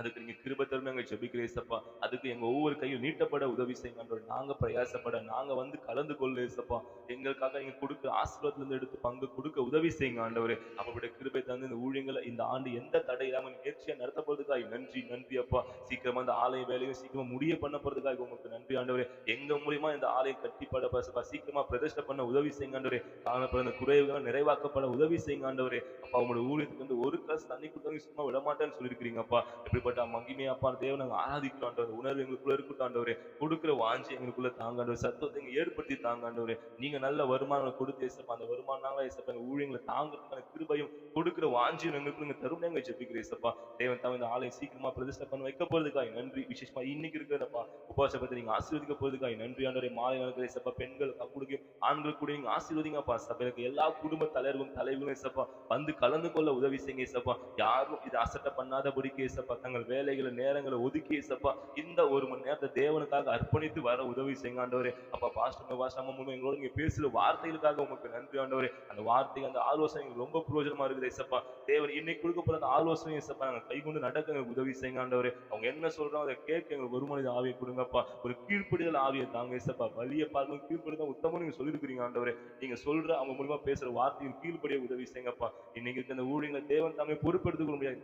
அதுக்கு நீங்க கிருபை தருமை எங்க ஜெபிக்கிறேன் சப்பா. அதுக்கு எங்க ஒவ்வொரு கையும் நீட்டப்பட உதவி செய்யுங்க ஆண்டவரே. நாங்க பிரயாசப்பட நாங்க வந்து கலந்து கொள்ள சப்பா. எங்களுக்காக நீங்க கொடுக்க ஆசீர்வாதத்துல இருந்து எடுத்து பங்கு கொடுக்க உதவி செய்யுங்க ஆண்டவரே. அப்படி கிருபை தந்து இந்த ஊழியங்களை இந்த ஆண்டு எந்த தடை இல்லாம நேர்ச்சியா நடத்த போறதுக்காக நன்றி, நன்றி அப்பா. சீக்கிரமா இந்த ஆலய வேலையும் சீக்கிரமா முடிய பண்ண போறதுக்காக உங்களுக்கு நன்றி ஆண்டவரே. எங்க மூலியமா இந்த ஆலயம் கட்டிப்பட சீக்கிரமா பிரதிஷ்டை பண்ண உதவி செய்யுங்க ஆண்டவரே. காணப்பட இந்த குறைவுகள் நிறைவாக்கப்பட உதவி செய்யுங்க ஆண்டவரே. அப்பா உங்களோட ஊழியத்துக்கு வந்து ஒரு கிளாஸ் தண்ணி கொடுத்தாங்க சும்மா விட மாட்டேன்னு சொல்லியிருக்கிறீங்க அப்பா. இப்படிப்பட்ட அப்படிப்பட்ட மகிமையை அப்பா தேவன் நாங்கள் ஆராதிக்கிறோம் ஆண்டவரே. உணர்வு எங்களுக்குள்ள இருக்கட்டும் ஆண்டவரே. கொடுக்கிற வாஞ்சி எங்களுக்குள்ள தாங்க ஆண்டவரே. சத்தத்தை எங்க ஏற்படுத்தி தாங்க ஆண்டவரே. நீங்க நல்ல வருமானம் கொடுத்து ஏசப்பா அந்த வருமானங்கள ஏசப்பா எங்க ஊழியங்களை தாங்கிறதுக்கான கிருபையும் கொடுக்கிற வாஞ்சியும் எங்களுக்கு நீங்க தருணம் எங்க ஜெபிக்கிறேன் ஏசப்பா. தேவன் தாம் இந்த ஆலயம் சீக்கிரமா பிரதிஷ்டை பண்ண வைக்க போறதுக்காக நன்றி. விசேஷமா இன்னைக்கு இருக்கிறப்பா உபவாசப்பத்தை நீங்க ஆசீர்வதிக்க போறதுக்காக நன்றி ஆண்டவரே. மாலை நேரத்தில் ஏசப்பா பெண்களுக்கு கொடுக்க ஆண்களுக்கு கூட நீங்க ஆசீர்வதிங்கப்பா. சபைக்கு எல்லா குடும்ப தலைவர்களும் தலைவர்களும் ஏசப்பா வந்து கலந்து கொள்ள உதவி செய்யுங்க ஏசப்பா. யாரும் இதை அசட்டை பண்ணாதபடிக்கு ஏசப்பா தங்கள் வேலைகளை நேரங்களை ஒதுக்கி ஏசப்பா இந்த 1 மணி நேரத்தை தேவனுக்காக அர்ப்பணித்து வர உதவி செய்யுங்க ஆண்டவரே. அப்பா பாஸ்டர் எங்களோட நீங்க பேசுற வார்த்தைகளுக்காக உங்களுக்கு நன்றி ஆண்டவரே. அந்த வார்த்தை அந்த ஆலோசனை ரொம்ப பிரயோஜனமா இருக்குது ஏசப்பா. தேவன் இன்னைக்கு கொடுக்க போற அந்த ஆலோசனை ஏசப்பா நாங்க கை கொண்டு நடக்க எங்களுக்கு உதவி செய்யுங்க ஆண்டவரே. அவங்க என்ன சொல்றாங்க அதை கேட்க எங்களுக்கு ஒரு மனித ஆவியை கொடுங்கப்பா. ஒரு கீழ்ப்படிதல் ஆவியை தாங்க ஏசப்பா. வலிய பார்க்கணும் கீழ்ப்படிதான் உத்தமம் நீங்க சொல்லிருக்கிறீங்க ஆண்டவரே. நீங்க சொல்ற அவங்க மூலமா பேசுற வார்த்தையில் கீழ்ப்படிய உதவி செய்யுங்கப்பா. இன்னைக்கு இந்த ஊழியங்களை தேவன் தாமே பொறுப்பெடுத்துக்க முடியாது.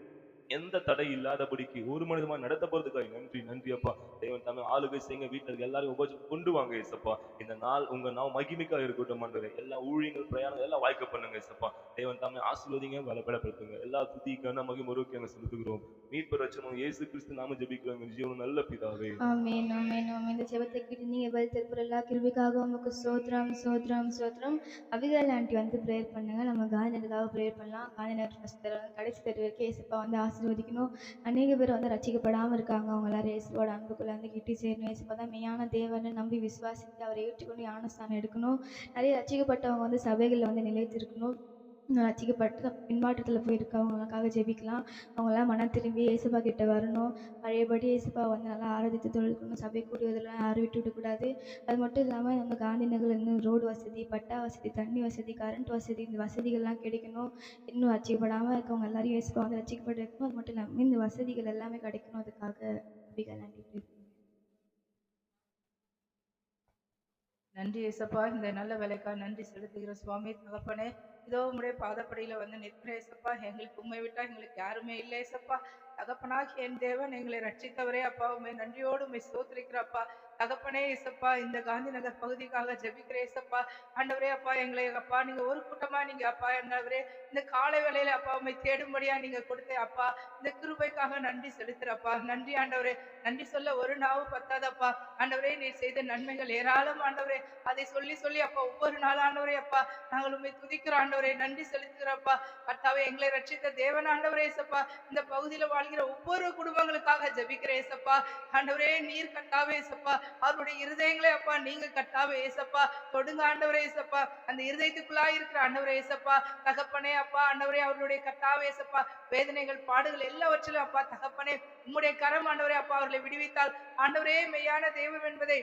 எந்த தடை இல்லாதபடிக்கு ஒரு மனிதமா நடத்த போறதுக்காக நன்றி நன்றி அப்பா. தேவன் தாமே ஆளுகை செய்யுங்க. வீட்டுல இருக்க எல்லாரும் உபயோகிச்சு கொண்டு வாங்க ஏசப்பா. இந்த நாள் உங்க நாள் மகிமைக்காக இருக்கட்டும் ஆண்டவரே. எல்லா ஊழியங்கள் பிரயாணம் எல்லாம் வாய்க்க பண்ணுங்க ஏசப்பா. தேவன் தாமே ஆசீர்வதிங்க பலப்படுத்துங்க. எல்லா துதி கன மகிமை ஒருவருக்கே செலுத்துகிறோம். மீட்பர் ரட்சகர் இயேசு கிறிஸ்து நாம ஜெபிக்கிறோம் ஜீவன் நல்ல பிதாவே. ஆமென் ஆமென் ஆமென். இந்த ஜெபத்தை கேட்டு நீங்க பதில் திருப்புற எல்லா கிருபைக்காக உமக்கு ஸ்தோத்திரம் ஸ்தோத்திரம் ஸ்தோத்திரம். அபிகால் ஆண்டி வந்து ப்ரேயர் பண்ணுங்க. நம்ம காந்தினருக்காக ப்ரேயர் பண்ணலாம். காந்தினர் ஃபர்ஸ்ட் தடவை கடைசி தடவை வரைக்கும் ஏசப்பா வந்து ஆசீர்வதிக்கணும். அநேக பேர் வந்து ரட்சிக்கப்படாமல் இருக்காங்க. அவங்க எல்லாரும் இயேசுவோட அன்புக்குள்ள வந்து கிட்டி சேரணும். ஏசப்பா தான் மெய்யான தேவனை நம்பி விசுவாசித்து அவரை ஏற்றுக்கொண்டு ஞானஸ்தானம் எடுக்கணும். நிறைய ரட்சிக்கப்பட்டவங்க வந்து சபைகளில் வந்து நிலைத்திருக்கணும். ரட்சிக்கப்பட்டு பின்மாற்றத்தில் போயிருக்கவங்களுக்காக ஜெபிக்கலாம். அவங்களாம் மனம் திரும்பி ஏசப்பா கிட்ட வரணும். பழையபடி ஏசப்பா வந்து நல்லா ஆராதித்து தொழுகணும். சபை கூடுவதெல்லாம் யாரும் விட்டு விடக்கூடாது. அது மட்டும் இல்லாமல் நம்ம காந்தி நகரில் இன்னும் ரோடு வசதி, பட்டா வசதி, தண்ணி வசதி, கரண்ட் வசதி, இந்த வசதிகள்லாம் கிடைக்கணும். இன்னும் ரட்சிக்கப்படாமல் இருக்கவங்க எல்லாரையும் ஏசப்பா வந்து ரட்சிக்கப்பட்டு இருக்கணும். அது மட்டும் இல்லாமல் இந்த வசதிகள் எல்லாமே கிடைக்கணும். அதுக்காக அபிகால் ஆண்டி நன்றி ஏசப்பா. இந்த நல்ல வேலைக்காக நன்றி செலுத்துகிற சுவாமி தகப்பனே. இதோ உம்முடைய பாதப்படியில வந்து நிற்கிற ஏசப்பா. எங்களுக்கு உண்மை விட்டா எங்களுக்கு யாருமே இல்லை ஏசப்பா. தகப்பனாகி என் தேவன் எங்களை ரட்சித்தவரே அப்பா. உண்மை நன்றியோடு உண்மை ஸ்தோத்திரிக்கிறப்பா தகப்பனே ஏசப்பா. இந்த காந்தி நகர் பகுதிக்காக ஜெபிக்கிற ஏசப்பா. ஆண்டவரே அப்பா எங்களை அப்பா நீங்க ஒரு கூட்டமா நீங்க அப்பா ஆண்டவரே இந்த காலை வேளையில அப்பா உண்மை தேடும்படியா நீங்க கொடுத்த அப்பா இந்த கிருபைக்காக நன்றி செலுத்துறப்பா. நன்றி ஆண்டவரே. நன்றி சொல்ல ஒரு நாவு பத்தாதப்பா ஆண்டவரே. நீ செய்த நன்மைகள் ஏராளம் ஆண்டவரே. அதை சொல்லி சொல்லி அப்பா ஒவ்வொரு நாள் ஆண்டவரே அப்பா நாங்கள் உண்மை துதிக்கிறோம் ஆண்டவரே. நன்றி செலுத்துகிறப்பா கர்த்தாவே. எங்களை ரட்சித்த தேவன் ஆண்டவரே ஏசப்பா. இந்த பகுதியில வாழ்கிற ஒவ்வொரு குடும்பங்களுக்காக ஜெபிக்கிற ஏசப்பா. ஆண்டவரே நீர் கர்த்தாவே ஏசப்பா. அவருடைய இருதயங்களே அப்பா நீங்க கர்த்தாவே ஏசப்பா தொடுங்க ஆண்டவரே ஏசப்பா. அந்த இருதயத்துக்குள்ளாய் இருக்கிற ஆண்டவரே ஏசப்பா தகப்பனே அப்பா ஆண்டவரே. அவருடைய கர்த்தாவே ஏசப்பா வேதனைகள் பாடுகள் எல்லாவற்றிலும் அப்பா தகப்பனே உம்முடைய கரம் ஆண்டவரே அப்பா அவர்களை விடுவித்தால் ஆண்டவரே மெய்யான தெய்வம் என்பதை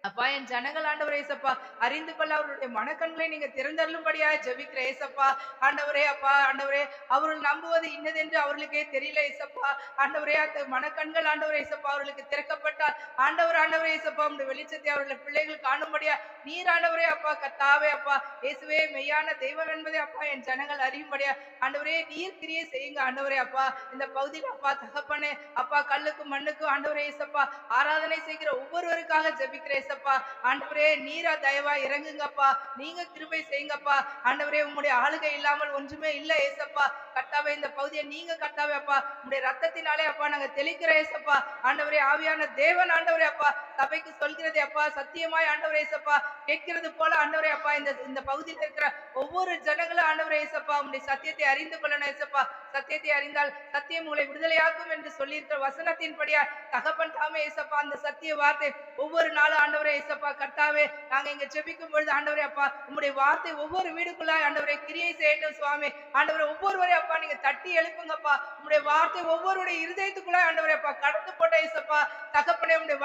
அப்பா என் ஜனங்கள் ஆண்டவரே ஏசப்பா அறிந்து கொள்ள அவருடைய மனக்கண்களை நீங்க திறந்தருளும்படியா ஜெபிக்கிற ஏசப்பா. ஆண்டவரே அப்பா ஆண்டவரே அவர்கள் நம்புவது இன்னதென்று அவர்களுக்கே தெரியல ஏசப்பா. ஆண்டவரே அந்த மனக்கண்கள் ஆண்டவரே ஏசப்பா அவர்களுக்கு திறக்கப்பட்டால் ஆண்டவரே ஏசப்பா உங்களுடைய வெளிச்சத்தை அவர்களுடைய பிள்ளைகள் காணும்படியா நீர் ஆண்டவரே அப்பா கர்த்தாவே அப்பா இயேசுவே மெய்யான தெய்வம் என்பதை அப்பா என் ஜனங்கள் அறியும்படியா ஆண்டவரே நீர் கிரியை செய்யுங்க ஆண்டவரே அப்பா. இந்த பகுதியில் அப்பா தகப்பனே அப்பா கல்லுக்கும் மண்ணுக்கும் ஆண்டவரே ஏசப்பா ஆராதனை செய்கிற ஒவ்வொருவருக்காக ஜெபிக்கிற ஏசப்பா. ஆண்டவரே நீரா தயவா இறங்குங்கப்பா. நீங்க கிருபை செய்யுங்கப்பா ஆண்டவரே. உங்களுடைய ஆளுகை இல்லாமல் ஒன்றுமே இல்லை ஏசப்பா கர்த்தாவே. இந்த பகுதியை நீங்க கர்த்தாவே அப்பா உங்களுடைய ரத்தத்தினாலே அப்பா நாங்க தெளிக்கிற ஏசப்பா. ஆண்டவரே ஆவியான தேவன் ஆண்டவரே அப்பா சபைக்கு சொல்கிறதே அப்பா சத்தியமாய் ஆண்டவரே ஏசப்பா கேட்கிறது போல ஆண்டவரே அப்பா இந்த பகுதியில் இருக்கிற ஒவ்வொரு ஜனங்களும் ஆண்டவரே ஏசப்பா உங்களுடைய சத்தியத்தை அறிந்து கொள்ளணும் ஏசப்பா. சத்தியத்தை அறிந்தால் சத்தியம் உங்களை விடுதலையாக்கும் என்று சொல்லியிருக்கிற வசனத்தின்படியா தகப்பன் தாமே ஏசப்பா அந்த சத்திய வார்த்தை ஒவ்வொரு நாளும் ஆண்டவரே ஏசப்பா கர்த்தாவே நாங்க இங்க ஜெபிக்கும் பொழுது ஆண்டவரே அப்பா உங்களுடைய வார்த்தை ஒவ்வொரு வீடுக்குள்ளாய் ஆண்டவரே கிரியை செய்யட்டும் சுவாமி. ஆண்டவரே ஒவ்வொருவரையும் அப்பா நீங்க தட்டி எழுப்புங்கப்பா. உங்களுடைய வார்த்தை ஒவ்வொருடைய இருதயத்துக்குள்ளாய் ஆண்டவரே அப்பா கடந்து போட்ட ஏசப்பா தகப்பனே. உங்களுடைய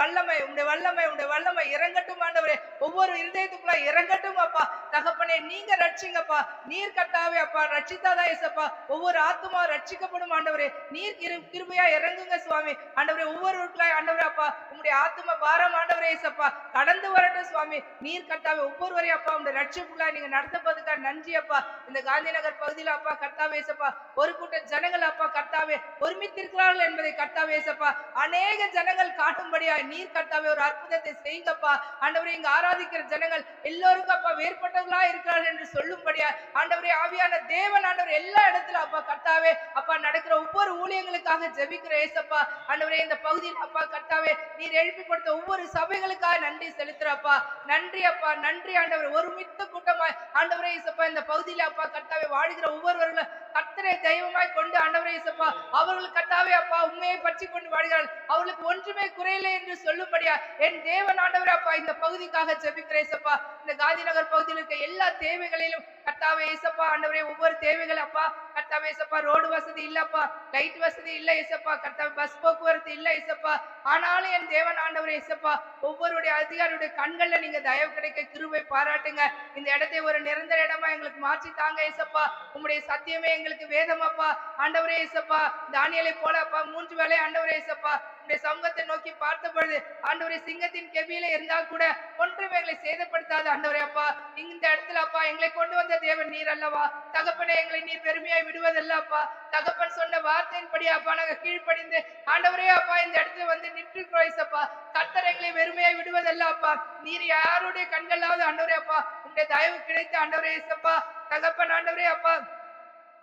வல்லமை இறங்கட்டும் ஆண்டவரே. ஒவ்வொரு இருதயத்துக்குள்ளாய் இறங்கட்டும் அப்பா தகப்பனே. நீங்க ரட்சிங்கப்பா. நீர் கர்த்தாவே அப்பா ரட்சித்தாதான் ஏசப்பா ஒவ்வொரு ஆத்துமா ரட்சிக்கப்படும் ஆண்டவரே. நீர் கிருபையா இறங்குங்க சுவாமி. ஆண்டவரே ஒவ்வொருவருக்குள்ளாய் ஆண்டவரே அப்பா உங்களுடைய ஆத்தும பாரம் ஆண்டவரே ஏசப்பா கடந்து வரட்டும் சுவாமி. நீர் கர்த்தாவே ஒவ்வொருவரையும் அப்பா உங்க ரட்சிப்புக்குள்ள நீங்க நடத்தப்போதுக்காக நன்றி அப்பா. இந்த காந்தி நகர் பகுதியில் அப்பா கர்த்தாவே ஏசப்பா ஒரு கூட்ட ஜனங்கள் அப்பா கர்த்தாவே ஒருமித்திருக்கிறார்கள் என்பதை கர்த்தாவே ஏசப்பா அநேக ஜனங்கள் காட்டும்படியா நீர் கர்த்தாவே ஒரு அற்புதத்தை செய்யுங்கப்பா. ஆண்டவரே இங்க ஆராதிக்கிற ஜனங்கள் எல்லோருக்கும் அப்பா வேறுபட்டவர்களா இருக்கிறார்கள் என்று சொல்லும்படியா ஆண்டவரே ஆவியான தேவன் ஆண்டவர் எல்லா இடத்துல அப்பா கர்த்தாவே அப்பா நடக்கிற ஒவ்வொரு ஊழியங்களுக்காக ஜெபிக்கிற ஏசப்பா. ஆண்டவரே இந்த பகுதியில் அப்பா கர்த்தாவே நீர் எழுப்பி கொடுத்த ஒவ்வொரு சபைகளுக்காக நன்றி செலுத்துறப்பா. நன்றி அப்பா, நன்றி ஆண்டவர். ஒருமித்த கூட்டமாய் ஆண்டவரே ஏசப்பா இந்த பகுதியில அப்பா கர்த்தாவே வாழுகிற ஒவ்வொருவர்களும் கர்த்தரை தெய்வமாய் கொண்டு ஆண்டவரே ஏசப்பா அவர்கள் கர்த்தாவே அப்பா உண்மையை பற்றி கொண்டு வாழ்கிறார்கள். அவர்களுக்கு ஒன்றுமே குறையில்லை என்று சொல்லும்படியா என் தேவன் ஆண்டவரே அப்பா இந்த பகுதிக்காக ஜெபிக்கிற ஏசப்பா. இந்த காந்தி நகர் பகுதியில் இருக்க எல்லா தேவைகளிலும் கர்த்தாவே ஏசப்பா ஆண்டவரே ஒவ்வொரு தேவைகள் அப்பா கர்த்தாவே ஏசப்பா ரோடு வசதி இல்லப்பா, லைட் வசதி இல்ல ஏசப்பா, கர்த்தாவே பஸ் போக்குவரத்து இல்ல ஏசப்பா. ஆனாலும் என் தேவன் ஆண்டவரே ஏசப்பா ஒவ்வொருடைய அதிகாரியுடைய கண்கள்ல நீங்க தயவு கிடைக்க கிருபை பாராட்டுங்க. இந்த இடத்தை ஒரு நிரந்தர இடமா எங்களுக்கு மாற்றி தாங்க ஏசப்பா. உம்முடைய சத்தியமே எங்களுக்கு வேதம் அப்பா. ஆண்டவரே ஏசப்பா தானியேலை போல அப்பா 3 வேளை ஆண்டவரே ஏசப்பா உம்முடைய சமூகத்தை நோக்கி பார்த்த பொழுது ஆண்டவரே சிங்கத்தின் கெபியில இருந்தால் கூட ஒன்றும் எங்களை சேதப்படுத்தாது ஆண்டவரே அப்பா. இந்த இடத்துல அப்பா எங்களை கொண்டு வந்த தேவன் நீர் அல்லவா தகப்பனே. எங்களை நீர் பெருமையாய் விடுவதல்ல அப்பா. தகப்பன் சொன்ன வார்த்தையின்படி அப்பா நாங்க கீழ்ப்படிந்து ஆண்டவரே அப்பா இந்த இடத்துல வந்து நின்றுக்கிறோம் ஏசப்பா. கர்த்தர் எங்களை வெறுமையாய் விடுவதல்ல அப்பா. நீர் யாருடைய கண்களாவது ஆண்டவரே அப்பா உங்களுடைய தயவு கிடைத்து ஆண்டவரே ஏசப்பா தகப்பன் ஆண்டவரே அப்பா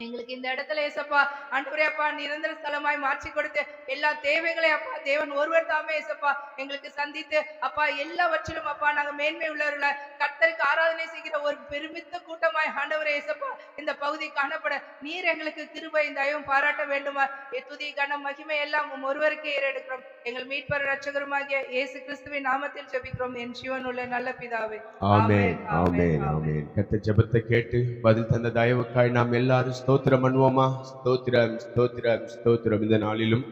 எங்களுக்கு இந்த இடத்துல ஏசப்பா ஆண்டவரே அப்பா நிரந்தர ஸ்தலமாய் மாற்றி கொடுத்து எல்லா தேவைகளையும் அப்பா தேவன் ஒருவர் தாமே ஏசப்பா எங்களுக்கு சந்தித்து அப்பா எல்லாவற்றிலும் அப்பா நாங்க மேன்மை உள்ளவர்கள கர்த்தருக்கு ஆராதனை செய்கிற ஒரு பெருமித்த கூட்டமாய் ஆண்டவரே ஏசப்பா இந்த பகுதி காணப்பட நீர் எங்களுக்கு கிருபை தயவும் பாராட்ட வேண்டுமா. துதி கனம் மகிமை எல்லாம் ஒருவருக்கே ஏறெடுக்கிறோம். எங்கள் மீட்பர் இரட்சகருமாகிய இயேசு கிறிஸ்துவின் நாமத்தில் ஜெபிக்கிறோம் என் ஜீவனுள்ள நல்ல பிதாவே. ஆமென் ஆமென் ஆமென். கர்த்தர் ஜெபத்தை கேட்டு பதில் தந்த தயவுக்காய் நாம் எல்லாரும் ஸ்தோத்திரம் பண்ணுவோமா? ஸ்தோத்திரம் ஸ்தோத்திரம் ஸ்தோத்திரம். இந்த நாளிலும்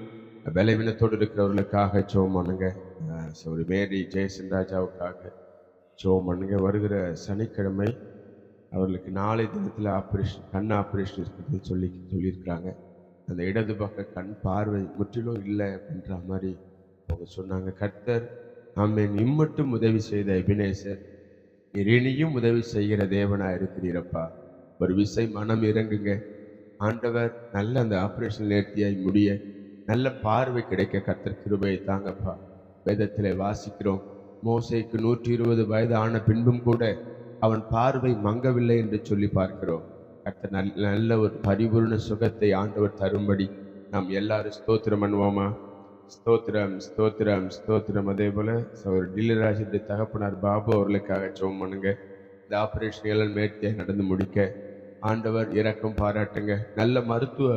பலவீனத்தோடு இருக்கிறவர்களுக்காக ஜெபம் பண்ணுங்க. சௌரி மேரி ஜெயசன் ராஜாவுக்காக ஜெபம் பண்ணுங்க. வருகிற சனிக்கிழமை அவர்களுக்கு நாளை தினத்தில் ஆப்ரேஷன் கண் ஆப்ரேஷன் இருக்கிறது சொல்லியிருக்கிறாங்க. அந்த இடது பக்க கண் பார்வை முற்றிலும் இல்லை அப்படின்ற மாதிரி அவங்க சொன்னாங்க. கர்த்தர் ஆமென் இம்மட்டும் உதவி செய்த எபினேசர் இனியும் உதவி செய்கிற தேவனாக இருக்கிறீரப்பா. ஒரு விசை மனம் இறங்குங்க. ஆண்டவர் நல்ல அந்த ஆப்ரேஷன் நேர்த்தியாய் முடிய நல்ல பார்வை கிடைக்க கர்த்தர் கிருபையை தாங்கப்பா. வேதத்தில் வாசிக்கிறோம் மோசேக்கு 120 வயது ஆன பின்பும் கூட அவன் பார்வை மங்கவில்லை என்று சொல்லி பார்க்கிறோம். கர்த்தர் நல்ல ஒரு பரிபூர்ண சுகத்தை ஆண்டவர் தரும்படி நாம் எல்லாரும் ஸ்தோத்திரம் பண்ணுவோமா? ஸ்தோத்திரம் ஸ்தோத்திரம் ஸ்தோத்திரம். அதே போல ஒரு டில்லராஜுடைய தகப்பனார் பாபு அவர்களுக்காக ஜெபம் பண்ணுங்க. இந்த ஆப்ரேஷன் எல்லாம் நேர்த்தியாக நடந்து முடிக்க ஆண்டவர் இரக்கம் பாராட்டுங்க. நல்ல மருத்துவ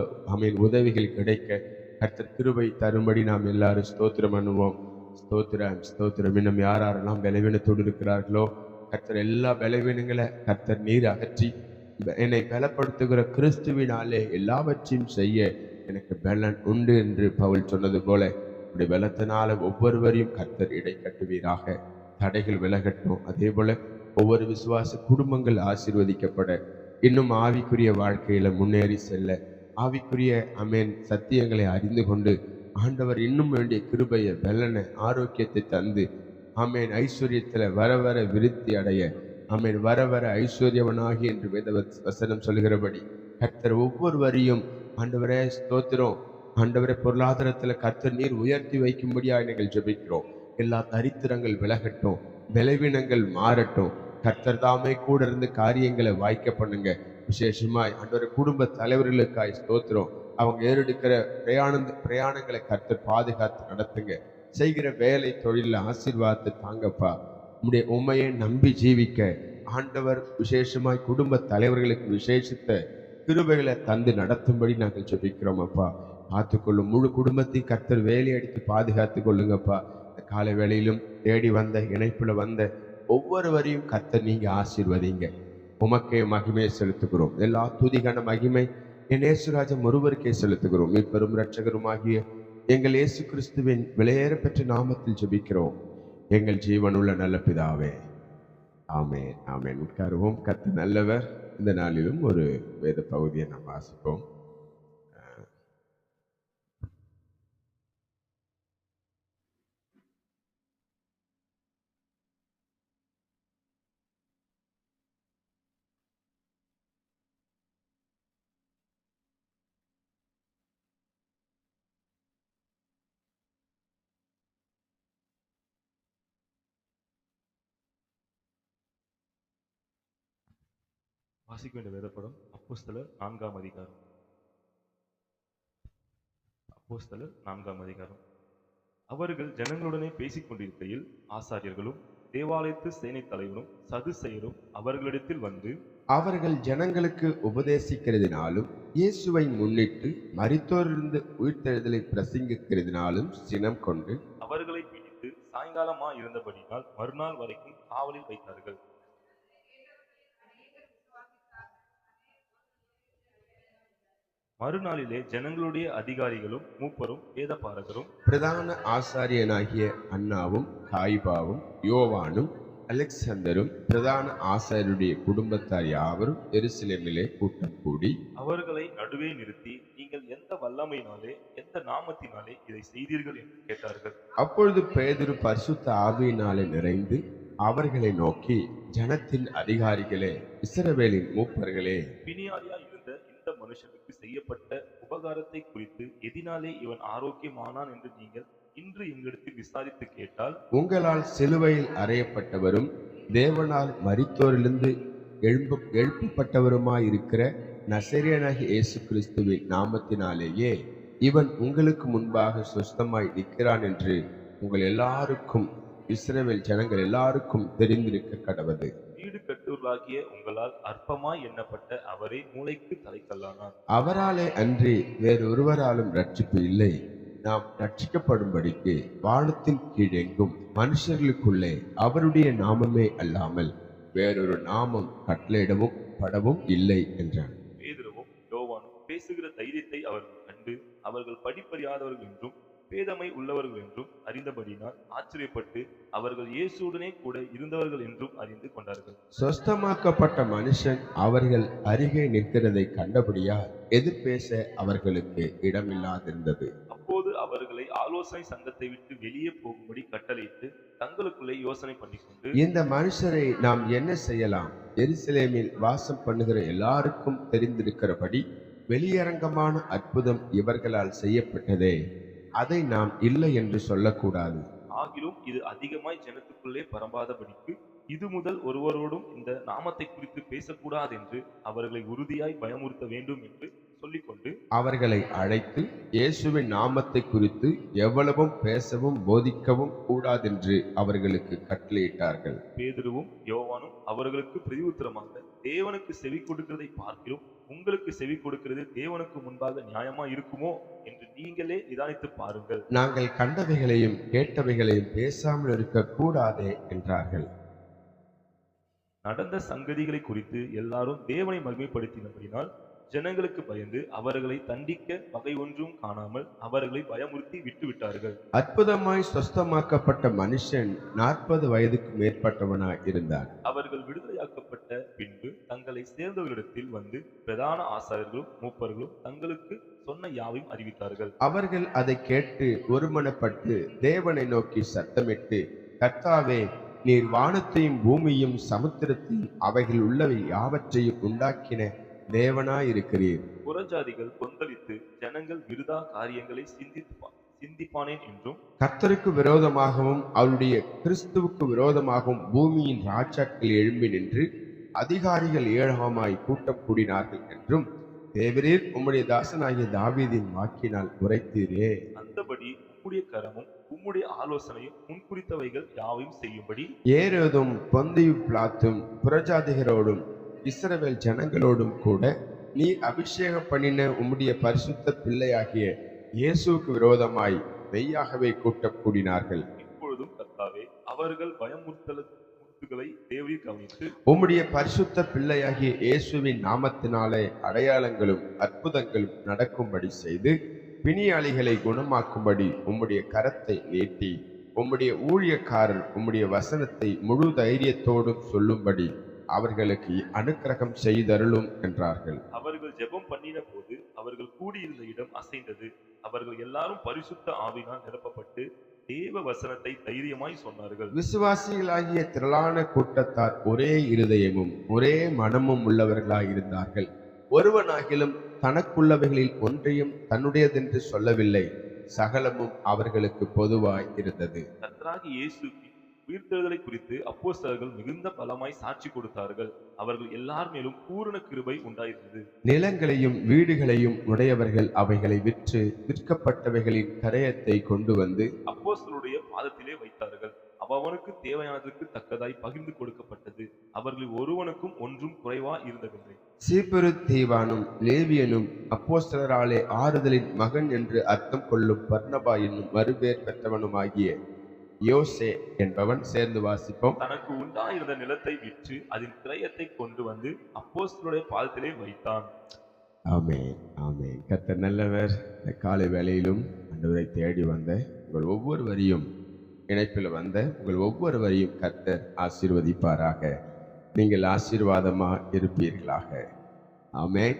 உதவிகள் கிடைக்க கர்த்தர் கிருபை தரும்படி நாம் எல்லாரும் ஸ்தோத்திரம் பண்ணுவோம். ஸ்தோத்திரம் ஸ்தோத்திரம். இன்னும் யாரெல்லாம் பலவீனத்தோடு இருக்கிறார்களோ கர்த்தர் எல்லா பலவீனங்களை கர்த்தர் நீர் அகற்றி என்னை பலப்படுத்துகிற கிறிஸ்துவினாலே எல்லாவற்றையும் செய்ய எனக்கு பலன் உண்டு என்று பவுல் சொன்னது போல உடைய பலத்தினால ஒவ்வொருவரையும் கர்த்தர் இடை கட்டுவீராக. தடைகள் விலகட்டும். அதே போல ஒவ்வொரு விசுவாச குடும்பங்கள் ஆசீர்வதிக்கப்பட இன்னும் ஆவிக்குரிய வாழ்க்கையில முன்னேறி செல்ல ஆவிக்குரிய சத்தியங்களை அறிந்து கொண்டு ஆண்டவர் இன்னும் வேண்டிய கிருபையை பலனை ஆரோக்கியத்தை தந்து ஐஸ்வர்யத்துல வர வர விருத்தி அடைய வர வர ஐஸ்வர்யவனாகி என்று வேத வசனம் சொல்கிறபடி கர்த்தர் ஒவ்வொருவரையும் ஆண்டவரே ஸ்தோத்திரம். ஆண்டவரே பொருளாதாரத்துல கர்த்தர் நீர் உயர்த்தி வைக்கும்படியா நாங்கள் ஜெபிக்கிறோம். எல்லா தரித்திரங்கள் விலகட்டும், பலவீனங்கள் மாறட்டும். கர்த்தர் தாமே கூட இருந்து காரியங்களை வாய்க்க பண்ணுங்க. விசேஷமாய் ஆண்டவரே குடும்ப தலைவர்களுக்காய் ஸ்தோத்திரம். அவங்க ஏறெடுக்கிற பிரயாணங்களை கர்த்தர் பாதுகாத்து நடத்துங்க. செய்கிற வேலை தொழில ஆசீர்வாதத்தை தாங்கப்பா. உண்மையை நம்பி ஜீவிக்க ஆண்டவர் விசேஷமாய் குடும்ப தலைவர்களுக்கு விசேஷித்த கிருபைகளை தந்து நடத்தும்படி நாங்கள் ஜெபிக்கிறோம் அப்பா. பார்த்துக்கொள்ளும் முழு குடும்பத்தையும் கர்த்தர் வேலையடித்து பாதுகாத்து கொள்ளுங்கப்பா. இந்த காலை வேளையிலும் தேடி வந்த இணைப்புல வந்த ஒவ்வொருவரையும் கர்த்தர் நீங்க ஆசீர்வதிங்க. உமக்கே மகிமையை செலுத்துகிறோம். எல்லா துதிகான மகிமை என் இயேசுராஜன் ஒருவருக்கே செலுத்துகிறோம். மீட்பெரும் இரட்சகருமாகிய எங்கள் இயேசு கிறிஸ்துவின் விலையேற பெற்ற நாமத்தில் ஜெபிக்கிறோம் எங்கள் ஜீவனுள்ள நல்ல பிதாவே. ஆமென் ஆமென். உட்காருவோம். கர்த்தர் நல்லவர். இந்த நாளிலும் ஒரு வேத பகுதியை நாம் வாசிப்போம். வாசிக்க வேண்டிய வேதப்படம் அப்போஸ்தலர் 4ஆம் அதிகாரம். அப்போஸ்தலர் 4ஆம் அதிகாரம். அவர்கள் ஜனங்களுடனே பேசிக் கொண்டிருக்கையில் ஆசாரியர்களும் தேவாலயத்து சேனை தலைவரும் சதுசேயரும் அவர்களிடத்தில் வந்து, அவர்கள் ஜனங்களுக்கு உபதேசிக்கிறதினாலும் இயேசுவை முன்னிட்டு மரித்தோரிலிருந்து உயிர்த்தெழுதலை பிரசங்கிக்கிறதினாலும் சினம் கொண்டு அவர்களை பிடித்து சாயங்காலமா இருந்தபடியால் மறுநாள் வரைக்கும் காவலில் வைத்தார்கள். மறுநாளிலே ஜனங்களுடைய அதிகாரிகளும் மூப்பரும் வேதபாரகரும் பிரதான ஆசாரியனாகிய அன்னாவும் காய்பாவும் யோவானும் அலெக்சந்தரும் பிரதான ஆசாரியருடைய குடும்பத்தார் யாவரும் எருசலேமிலே கூட்டம் கூடி அவர்களை நடுவே நிறுத்தி, நீங்கள் எந்த வல்லமையினாலே எந்த நாமத்தினாலே இதை செய்தீர்கள் என்று கேட்டார்கள். அப்பொழுது பேதுரு பரிசுத்த ஆவியினாலே நிறைந்து அவர்களை நோக்கி, ஜனத்தின் அதிகாரிகளே, இஸ்ரவேலின் மூப்பர்களே, பிணியாளியா இருந்த இந்த மனுஷனுக்கு செய்யப்பட்ட உபகாரத்தை குறித்து எதினாலே இவன் ஆரோக்கியமானான் என்று நீங்கள் இன்று எங்களிடத்தில் விசாரித்து கேட்டால், உங்களால் சிலுவையில் அறையப்பட்டவரும் தேவனால் மரித்தோரிலிருந்து எழுப்பப்பட்டவருமாயிருக்கிற நசரேயனாகிய இயேசு கிறிஸ்துவின் நாமத்தினாலேயே இவன் உங்களுக்கு முன்பாக சுஸ்தமாய் நிற்கிறான் என்று உங்கள் எல்லாருக்கும், இஸ்ரவேல் ஜனங்கள் எல்லாருக்கும் தெரிந்திருக்க கடவது. வீடு கட்டுவர்களாகிய உங்களால் அற்பமாய் எண்ணப்பட்ட அவரே மூளைக்கு தலைக்கல்லானார். அவராலே அன்றி வேறொருவராலும் ரட்சிப்பு இல்லை. நாம் ரட்சிக்கப்படும்படிக்கு வானத்தின் கீழெங்கும் மனுஷர்களுக்குள்ளே அவருடைய நாமமே அல்லாமல் வேறொரு நாமம் கட்டளையிடவும் படவும் இல்லை என்றான். பேதுருவும் யோவானும் பேசுகிற தைரியத்தை அவர்கள் கண்டு அவர்கள் படிப்பறியாதவர்கள் என்றும் பேதமை உள்ளவர்கள் என்றும் அறிந்தபடினால் ஆச்சரியப்பட்டு அவர்கள் இயேசுடனே கூட இருந்தவர்கள் என்றும் அறிந்து கொண்டார்கள். சொஸ்தமாக்கப்பட்ட மனுஷன் அவர்கள் அருகே நிற்கிறதை கண்டபடியால் எதிர்பேச அவர்களுக்கு இடமில்லாதிருந்தது. அப்போது அவர்களை ஆலோசனை சங்கத்தை விட்டு வெளியே போகும்படி கட்டளையிட்டு தங்களுக்குள்ளே யோசனை பண்ணிக்கொண்டு, இந்த மனுஷரை நாம் என்ன செய்யலாம்? எருசலேமில் வாசம் பண்ணுகிற எல்லாருக்கும் தெரிந்திருக்கிறபடி வெளியரங்கமான அற்புதம் இவர்களால் செய்யப்பட்டதே, அதை நாம் இல்லை என்று சொல்லக்கூடாது. ஆகிலும் இது அதிகமாய் ஜனத்துக்குள்ளே பரம்பாதபடிக்கு இது முதல் ஒருவரோடும் இந்த நாமத்தை குறித்து பேசக்கூடாது என்று அவர்களை உறுதியாய் பயமுறுத்த வேண்டும் என்று சொல்லிக்கொண்டு அவர்களை அழைத்து இயேசுவின் நாமத்தை குறித்து எவ்வளவும் பேசவும் போதிக்கவும் கூடாதென்று அவர்களுக்கு கட்டளையிட்டார்கள். பேதுருவும் யோவானும் அவர்களுக்கு பிரதியுத்தரமாக, தேவனுக்கு செவி கொடுக்கிறதை பார்க்கிறோம், உங்களுக்கு செவி கொடுக்கிறது தேவனுக்கு முன்பாக நியாயமா இருக்குமோ என்று நீங்களே நிதானித்து பாருங்கள். நாங்கள் கண்டவைகளையும் கேட்டவைகளையும் பேசாமல் இருக்க கூடாதே என்றார்கள். நடந்த சங்கதிகளை குறித்து எல்லாரும் தேவனை மகிமைப்படுத்தினபடினால் ஜனங்களுக்கு பயந்து அவர்களை தண்டிக்க வகை ஒன்றும் காணாமல் அவர்களை பயமுறுத்தி விட்டுவிட்டார்கள். அற்புதமாய் சொஸ்தமாக்கப்பட்ட மனுஷன் 40 வயதுக்கு மேற்பட்டவனாய் இருந்தான். அவர்கள் விடுதலையாக்கப்பட்ட பின்பு தங்களை சேர்ந்தவர்களிடத்தில் வந்து பிரதான ஆசாரியர்களும் மூப்பர்களும் தங்களுக்கு சொன்ன யாவையும் அறிவித்தார்கள். அவர்கள் அதை கேட்டு ஒருமனப்பட்டு தேவனை நோக்கி சத்தமிட்டு, கர்த்தாவே, நீர் வானத்தையும் பூமியும் சமுத்திரத்தையும் அவைகள் உள்ளவை யாவற்றையும் உண்டாக்கின தேவனாயிருக்கிறீர். புறஜாதிகள் கொந்தளித்து ஜனங்கள் விருதா காரியங்களை சிந்திப்பானேன் என்றும், கர்த்தருக்கு விரோதமாகவும் அவருடைய கிறிஸ்துவுக்கு விரோதமாகவும் பூமியின் ராஜாக்கள் எழும்பி நின்று அதிகாரிகள் ஏழகமாய் கூட்டம் கூடினார்கள் என்றும் தேவரீர் உம்முடைய தாசனாகிய தாவீதின் வாக்கினால் உரைத்தீரே. அந்தபடி உம்முடைய கரமும் உம்முடைய ஆலோசனையும் முன்குறித்தவைகள் யாவையும் செய்யும்படி ஏரோதும் பொந்தியு பிலாத்தும் புறஜாதிகரோடும் இஸ்ரவேல் ஜனங்களோடும் கூட நீர் அபிஷேகம் பண்ணின உம்முடைய பரிசுத்த பிள்ளையாகிய இயேசுவுக்கு விரோதமாய் மெய்யாகவே கூட்டம் கூடினார்கள். இப்பொழுதும் கர்த்தாவே, அவர்கள் பயமுறுத்தல்களை தேவரீர் கவனித்து உம்முடைய பரிசுத்த பிள்ளையாகிய இயேசுவின் நாமத்தினாலே அடையாளங்களும் அற்புதங்களும் நடக்கும்படி செய்து பிணியாளிகளை குணமாக்கும்படி உம்முடைய கரத்தை நீட்டி உம்முடைய ஊழியக்காரர் உம்முடைய வசனத்தை முழு தைரியத்தோடும் சொல்லும்படி அவர்களுக்கு அனுக்கிரகம் செய்தருளும் என்றார்கள். அவர்கள் ஜெபம் பண்ணின போது அவர்கள் கூடியிருந்த இடம் அசைந்தது. அவர்கள் எல்லாரும் பரிசுத்த ஆவியினால் நிரப்பப்பட்டு தேவ வசனத்தை தைரியமாய் சொன்னார்கள். விசுவாசிகளாகிய திரளான கூட்டத்தார் ஒரே இருதயமும் ஒரே மனமும் உள்ளவர்களாய் இருந்தார்கள். ஒருவனாகிலும் தனக்குள்ளவைகளில் ஒன்றையும் தன்னுடையதென்று சொல்லவில்லை. சகலமும் அவர்களுக்கு பொதுவாய் இருந்தது. கர்த்தராகிய இயேசு உயிர்த்தெழுதலை குறித்து அப்போஸ்தலர்கள் மிகுந்த பலமாய் சாட்சி கொடுத்தார்கள். அவர்கள் எல்லார் மேலும் பூரண கிருபை உண்டாயிருந்தது. நிலங்களையும் வீடுகளையும் உடையவர்கள் அவைகளை விற்று விற்கப்பட்டவைகளின் கரையத்தை கொண்டு வந்து அப்போஸ்தலருடைய பாதத்திலே வைத்தார்கள். அவனுக்கு தேவையானதற்கு தக்கதாய் பகிர்ந்து கொடுக்கப்பட்டது. அவர்களில் ஒருவனுக்கும் ஒன்றும் குறைவா இருந்ததில்லை. சீப்புரு தீவானும் லேவியனும் அப்போஸ்தலராலே ஆறுதலின் மகன் என்று அர்த்தம் கொள்ளும் பர்னபா என்னும் மறுபேர் பெற்றவனுமாகிய யோசே என்பவன் சேர்ந்து வாசிப்போம். தனக்கு உண்டாயிருந்த நிலத்தை விற்று அதன் கிரயத்தை கொண்டு வந்து அப்போஸ்தலருடைய பாதத்திலே வைத்தான். ஆமென், ஆமென். கர்த்தர் நல்லவர். இந்த காலை வேளையிலும் ஆண்டவரை தேடி வந்த உங்கள் ஒவ்வொருவரையும், இணைப்பில் வந்த உங்கள் ஒவ்வொருவரையும் கர்த்தர் ஆசீர்வதிப்பாராக. நீங்கள் ஆசீர்வாதமா இருப்பீர்களாக. ஆமென்.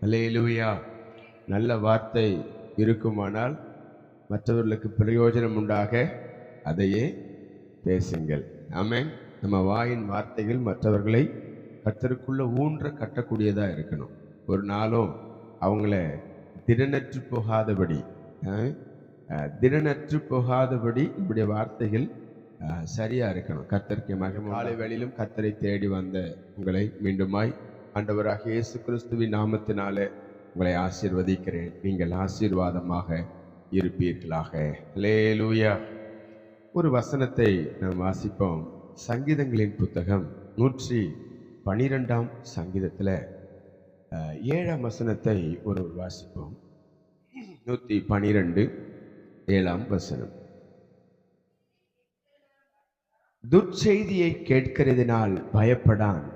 அல்லேலூயா. நல்ல வார்த்தை இருக்குமானால் மற்றவர்களுக்கு பிரயோஜனம் உண்டாக அதையே பேசுங்கள். ஆமென். நம்ம வாயின் வார்த்தைகள் மற்றவர்களை கர்த்தருக்குள்ள ஊன்ற கட்டக்கூடியதா இருக்கணும். ஒரு நாளும் அவங்கள திடனற்று போகாதபடி இப்படி வார்த்தைகள் சரியா இருக்கணும். கர்த்தருக்கு மகிமை. காலை வேளையிலும் கர்த்தரை தேடி வந்த உங்களை மீண்டுமாய் ஆண்டவராக இயேசு கிறிஸ்துவின் நாமத்தினாலே உங்களை ஆசீர்வதிக்கிறேன். நீங்கள் ஆசீர்வாதமாக இருப்பீர்களாக. அல்லேலூயா. ஒரு வசனத்தை நாம் வாசிப்போம். சங்கீதங்களின் புத்தகம் 112 சங்கீதத்தில் 7 வசனத்தை ஒரு வாசிப்போம். 112 7 துர்ச்செய்தியை கேட்கிறதினால் பயப்படான்.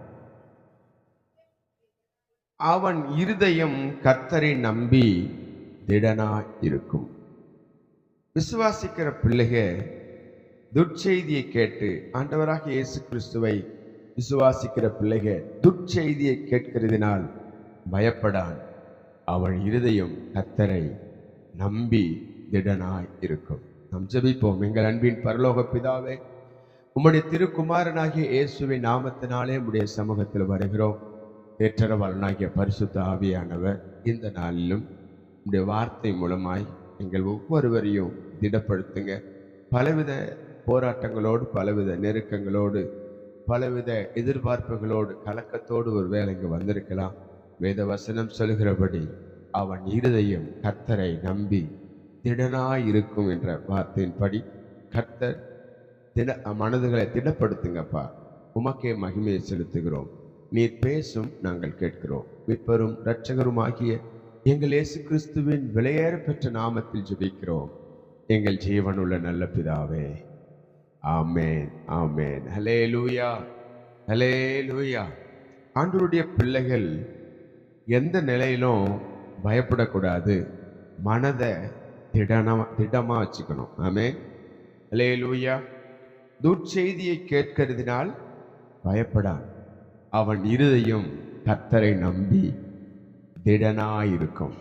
அவன் இருதயம் கர்த்தரை நம்பி திடனாய் இருக்கும். விசுவாசிக்கிற பிள்ளைகள் துர்ச்செய்தியை கேட்டு, ஆண்டவராக இயேசு கிறிஸ்துவை விசுவாசிக்கிற பிள்ளைகள் துர்ச்செய்தியை கேட்கிறதினால் பயப்படான். அவன் இருதயம் கர்த்தரை நம்பி திடனாய் இருக்கும். நாம் ஜெபிப்போம். எங்கள் அன்பின் பரலோக பிதாவே, உம்முடைய திருக்குமாரனாகிய இயேசுவின் நாமத்தினாலே உம்முடைய சமூகத்தில் வருகிறோம். ஏற்றரவாளனாகிய பரிசுத்த ஆவியானவர் இந்த நாளிலும் உம்முடைய வார்த்தை மூலமாய் எங்கள் ஒவ்வொருவரையும் திடப்படுத்துங்க. பலவித போராட்டங்களோடு, பலவித நெருக்கங்களோடு, பலவித எதிர்பார்ப்புகளோடு, கலக்கத்தோடு ஒரு வேலை இங்கே வந்திருக்கலாம். வேத வசனம் சொல்கிறபடி அவன் இருதயம் கர்த்தரை நம்பி திடனாயிருக்கும் என்ற வார்த்தையின்படி கர்த்தர் மனதுகளை திடப்படுத்துங்கப்பா. உமக்கே மகிமையை செலுத்துகிறோம். நீர் பேசும், நாங்கள் கேட்கிறோம். மீட்பரும் இரட்சகருமாகிய எங்கள் இயேசு கிறிஸ்துவின் விலையேற பெற்ற நாமத்தில் ஜெபிக்கிறோம் எங்கள் ஜீவனுள்ள நல்ல பிதாவே. ஆமென், ஆமென். ஹல்லேலூயா, ஹல்லேலூயா. ஆண்டவருடைய பிள்ளைகள் எந்த நிலையிலும் பயப்படக்கூடாது. மனதை திடமா வச்சுக்கணும். ஆமென், ஹல்லேலூயா. துர்ச்செய்தியை கேட்கிறதினால் பயப்படான். அவன் இருதயம் கர்த்தரை நம்பி திடனாயிருக்கும்.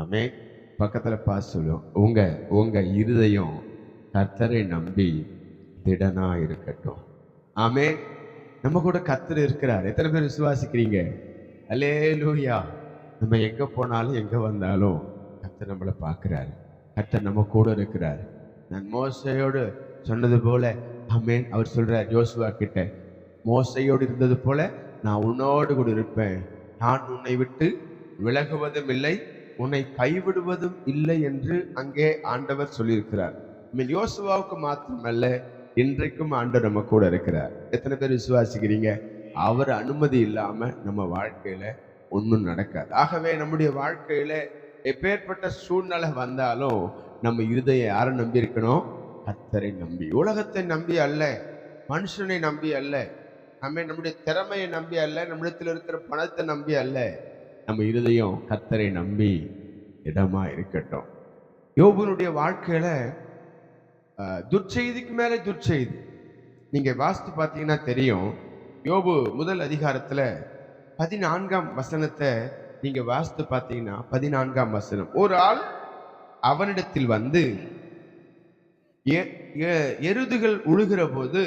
ஆமென். பக்கத்துல பார்த்து சொல்லுவோம், உங்க இருதயம் கர்த்தரை நம்பி திடனா இருக்கட்டும். ஆமென். நம்ம கூட கர்த்தர் இருக்கிறார். எத்தனை பேர் விசுவாசிக்கிறீங்க? அல்லேலூயா. நம்ம எங்க போனாலும் எங்க வந்தாலும் கர்த்தர் நம்மளை பார்க்கிறார். கர்த்தர் நம்ம கூட இருக்கிறார். நான் மோசையோடு சொன்னது போல, ஆமென், அவர் சொல்றார் யோசுவா கிட்ட, மோசையோடு இருந்தது போல நான் உன்னோடு கூட இருப்பேன். நான் உன்னை விட்டு விலகுவதும் இல்லை, உன்னை கைவிடுவதும் இல்லை என்று அங்கே ஆண்டவர் சொல்லியிருக்கிறார். யோசுவாவுக்கு மாத்திரமல்ல, இன்றைக்கும் ஆண்டவர் நம்ம கூட இருக்கிறார். எத்தனை பேர் விசுவாசிக்கிறீங்க? அவர் அனுமதி இல்லாம நம்ம வாழ்க்கையில ஒன்றும் நடக்காது. ஆகவே நம்முடைய வாழ்க்கையில எப்பேற்பட்ட சூழ்நிலை வந்தாலும் நம்ம இருதயம் யாரை நம்பி இருக்கணும்? கர்த்தரை நம்பி. உலகத்தை நம்பி அல்ல, மனுஷனை நம்பி அல்ல, நம்முடைய திறமையை நம்பி அல்ல, நம்மிடத்தில் இருக்கிற பணத்தை நம்பி அல்ல. நம்ம இருதயம் கர்த்தரை நம்பி இடமா இருக்கட்டும். யோபுனுடைய வாழ்க்கையில துர்ச்செய்திக்கு மேல துர்ச்செய்தி. நீங்க வாசித்து பார்த்தீங்கன்னா தெரியும். யோபு முதல் அதிகாரத்துல 14 வசனத்தை நீங்க வாசித்து பார்த்தீங்கன்னா 14 வசனம், ஒரு ஆள் அவனிடத்தில் வந்து எருதுகள் உழுகிற போது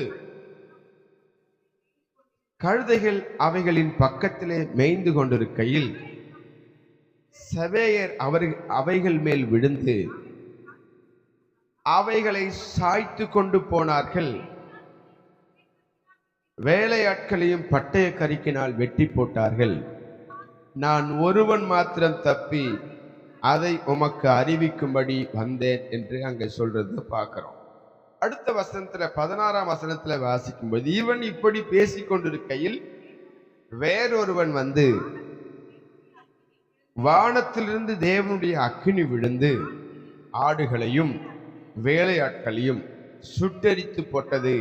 கழுதைகள் அவைகளின் பக்கத்திலே மேய்ந்து கொண்டிருக்கையில் செவேயர் அவைகள் மேல் விழுந்து அவைகளை சாய்த்து கொண்டு போனார்கள். வேலையாட்களையும் பட்டய கரிக்கினால் வெட்டி போட்டார்கள். நான் ஒருவன் மாத்திரம் தப்பி அதை உமக்கு அறிவிக்கும்படி வந்தேன் என்று அங்க சொல்றது பார்க்கிறோம். அடுத்த வசனத்துல 16ஆம் வசனத்துல வாசிக்கும்போது, இவன் இப்படி பேசிக் கொண்டிருக்கையில் வேறொருவன் வந்து வானத்திலிருந்து தேவனுடைய அக்கினி விழுந்து ஆடுகளையும் வேலையாட்களையும் சுட்டெரித்து போட்டது.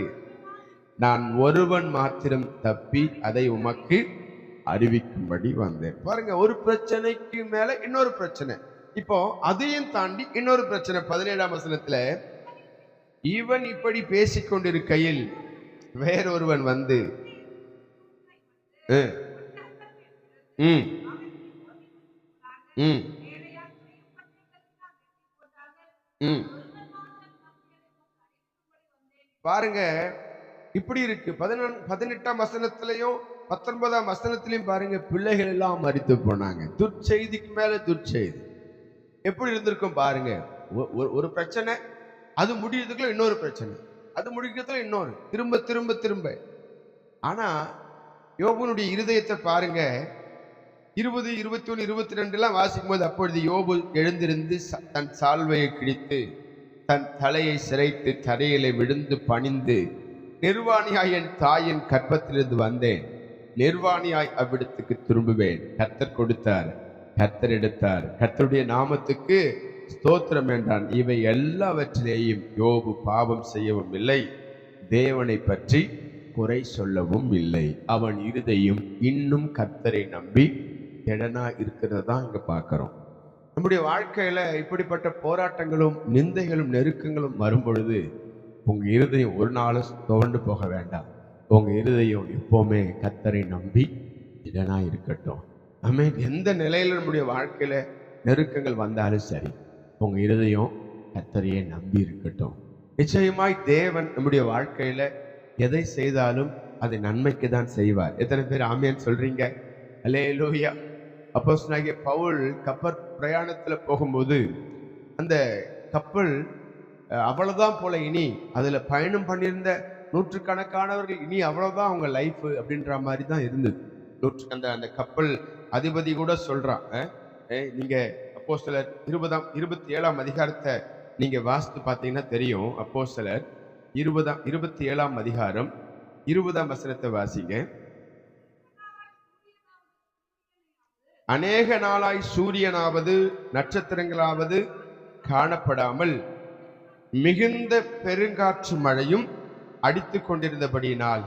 நான் ஒருவன் மாத்திரம் தப்பி அதை உமக்கு அறிவிக்கும்படி வந்தேன். பாருங்க, ஒரு பிரச்சனைக்கு மேல இன்னொரு பிரச்சனை. இப்போ அதையும் தாண்டி இன்னொரு பிரச்சனை. 17ஆம் வசனத்துல, இவன் இப்படி பேசிக் கொண்டிருக்கையில் வேறொருவன் வந்து ம் ம் ம் பாருங்க, இப்படி இருக்கு. 18ஆம் வசனத்திலையும் 19ஆம் வசனத்திலையும் பாருங்க, பிள்ளைகள் எல்லாம் மரித்து போனாங்க. துர்ச்செய்திக்கு மேல துர்ச்செய்தி. எப்படி இருந்திருக்கும் பாருங்க. ஒரு பிரச்சனை, அது முடியறதுக்குள்ள இன்னொரு பிரச்சனை, அது முடிக்கிறதுல இன்னொரு, திரும்ப திரும்ப திரும்ப. ஆனா யோபுனுடைய இருதயத்தை பாருங்க, 20, 21, 22 எல்லாம் வாசிக்கும் போது, அப்பொழுது யோபு எழுந்திருந்து தன் சால்வையை கிழித்து தன் தலையை சிரைத்து தரையிலே விழுந்து பணிந்து, நிர்வாணியாய் என் தாயின் கற்பத்திலிருந்து வந்தேன், நிர்வாணியாய் அவ்விடத்துக்கு திரும்புவேன். கர்த்தர் கொடுத்தார், கர்த்தர் எடுத்தார், கர்த்தருடைய நாமத்துக்கு ஸ்தோத்திரம் என்றான். இவை எல்லாவற்றிலேயும் யோபு பாவம் செய்யவும் இல்லை, தேவனை பற்றி குறை சொல்லவும் இல்லை. அவன் இருதயம் இன்னும் கர்த்தரை நம்பி திடனா இருக்கிறதா இங்க பார்க்கிறோம். நம்முடைய வாழ்க்கையில இப்படிப்பட்ட போராட்டங்களும் நிந்தைகளும் நெருக்கங்களும் வரும் பொழுது உங்க இருதயம் ஒரு நாளும் துவண்டு போக வேண்டாம். உங்க இருதயம் எப்பவுமே கர்த்தரை நம்பி திடனா இருக்கட்டும். ஆமென். எந்த நிலையில நம்முடைய வாழ்க்கையில நெருக்கங்கள் வந்தாலும் சரி, உங்க இருதயம் கர்த்தரையே நம்பி இருக்கட்டும். நிச்சயமாய் தேவன் நம்முடைய வாழ்க்கையில எதை செய்தாலும் அதை நன்மைக்கு தான் செய்வார். எத்தனை பேர் ஆமென் சொல்றீங்க? அல்லேலூயா. அப்போஸ்தலனாகிய பவுல் கப்பல் பிரயாணத்துல போகும்போது, அந்த கப்பல் அவ்வளவுதான் போல, இனி அதுல பயணம் பண்ணியிருந்த நூற்றுக்கணக்கானவர்கள் இனி அவ்வளவுதான் அவங்க லைஃப் அப்படின்ற மாதிரி தான் இருந்தது. அந்த கப்பல் அதிபதி கூட சொல்றான், நீங்க அப்போஸ்தலர் 27ஆம் அதிகாரத்தை நீங்க வாசித்து பார்த்தீங்கன்னா தெரியும். அப்போஸ்தலர் 27ஆம் அதிகாரம் 20ஆம் வசனத்தை வாசிங்க. அநேக நாளாய் சூரியனாவது நட்சத்திரங்களாவது காணப்படாமல் மிகுந்த பெருங்காற்று மழையும் அடித்து கொண்டிருந்தபடியினால்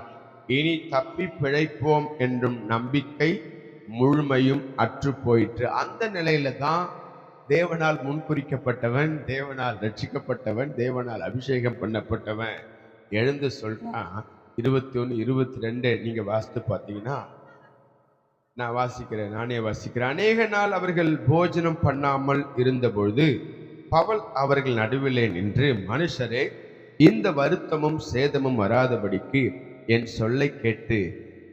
இனி தப்பி பிழைப்போம் என்றும் நம்பிக்கை முழுமையும் அற்று போயிற்று. அந்த நிலையில தான் தேவனால் முன்குறிக்கப்பட்டவன், தேவனால் ரட்சிக்கப்பட்டவன், தேவனால் அபிஷேகம் பண்ணப்பட்டவன் எழுந்து சொல்றான். 21, 22 நீங்க வாசித்து பார்த்தீங்கன்னா, நானே வாசிக்கிறேன். அநேக நாள் அவர்கள் போஜனம் பண்ணாமல் இருந்தபொழுது பவுல் அவர்கள் நடுவிலே நின்று, மனுஷரே, இந்த வருத்தமும் சேதமும் வராதபடிக்கு என் சொல்லை கேட்டு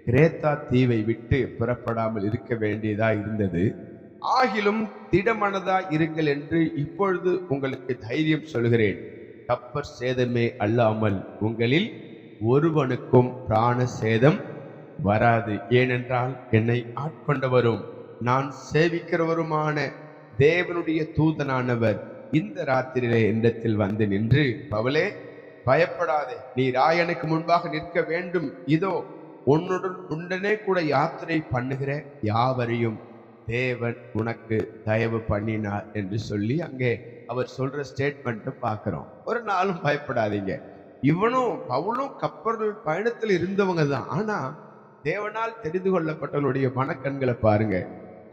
கிரேத்தா தீவை விட்டு புறப்படாமல் இருக்க வேண்டியதா இருந்தது. ஆகிலும் திடமனதா இருங்கள் என்று இப்பொழுது உங்களுக்கு தைரியம் சொல்கிறேன். கப்பற் சேதமே அல்லாமல் உங்களில் ஒருவனுக்கும் பிராண சேதம் வராது. ஏனென்றால் என்னை ஆட்கொண்டவரும் நான் சேவிக்கிறவருமான தேவனுடைய தூதனானவர் இந்த ராத்திரியிலே என்னிடத்தில் வந்து நின்று, பவுலே, பயப்படாதே, நீ ராயனுக்கு முன்பாக நிற்க வேண்டும். இதோ உடனே கூட யாத்திரை பண்ணுகிற யாவரையும் தேவன் உனக்கு தயவு பண்ணினார் என்று சொல்லி அங்கே அவர் சொல்ற ஸ்டேட்மெண்ட் பார்க்கிறோம். ஒரு நாளும் பயப்படாதீங்க. இவனும் பவுலும் கப்பல் பயணத்தில் இருந்தவங்க தான். ஆனா தேவனால் தெரிந்து கொள்ளப்பட்டவனுடைய மனக்கண்களை பாருங்க.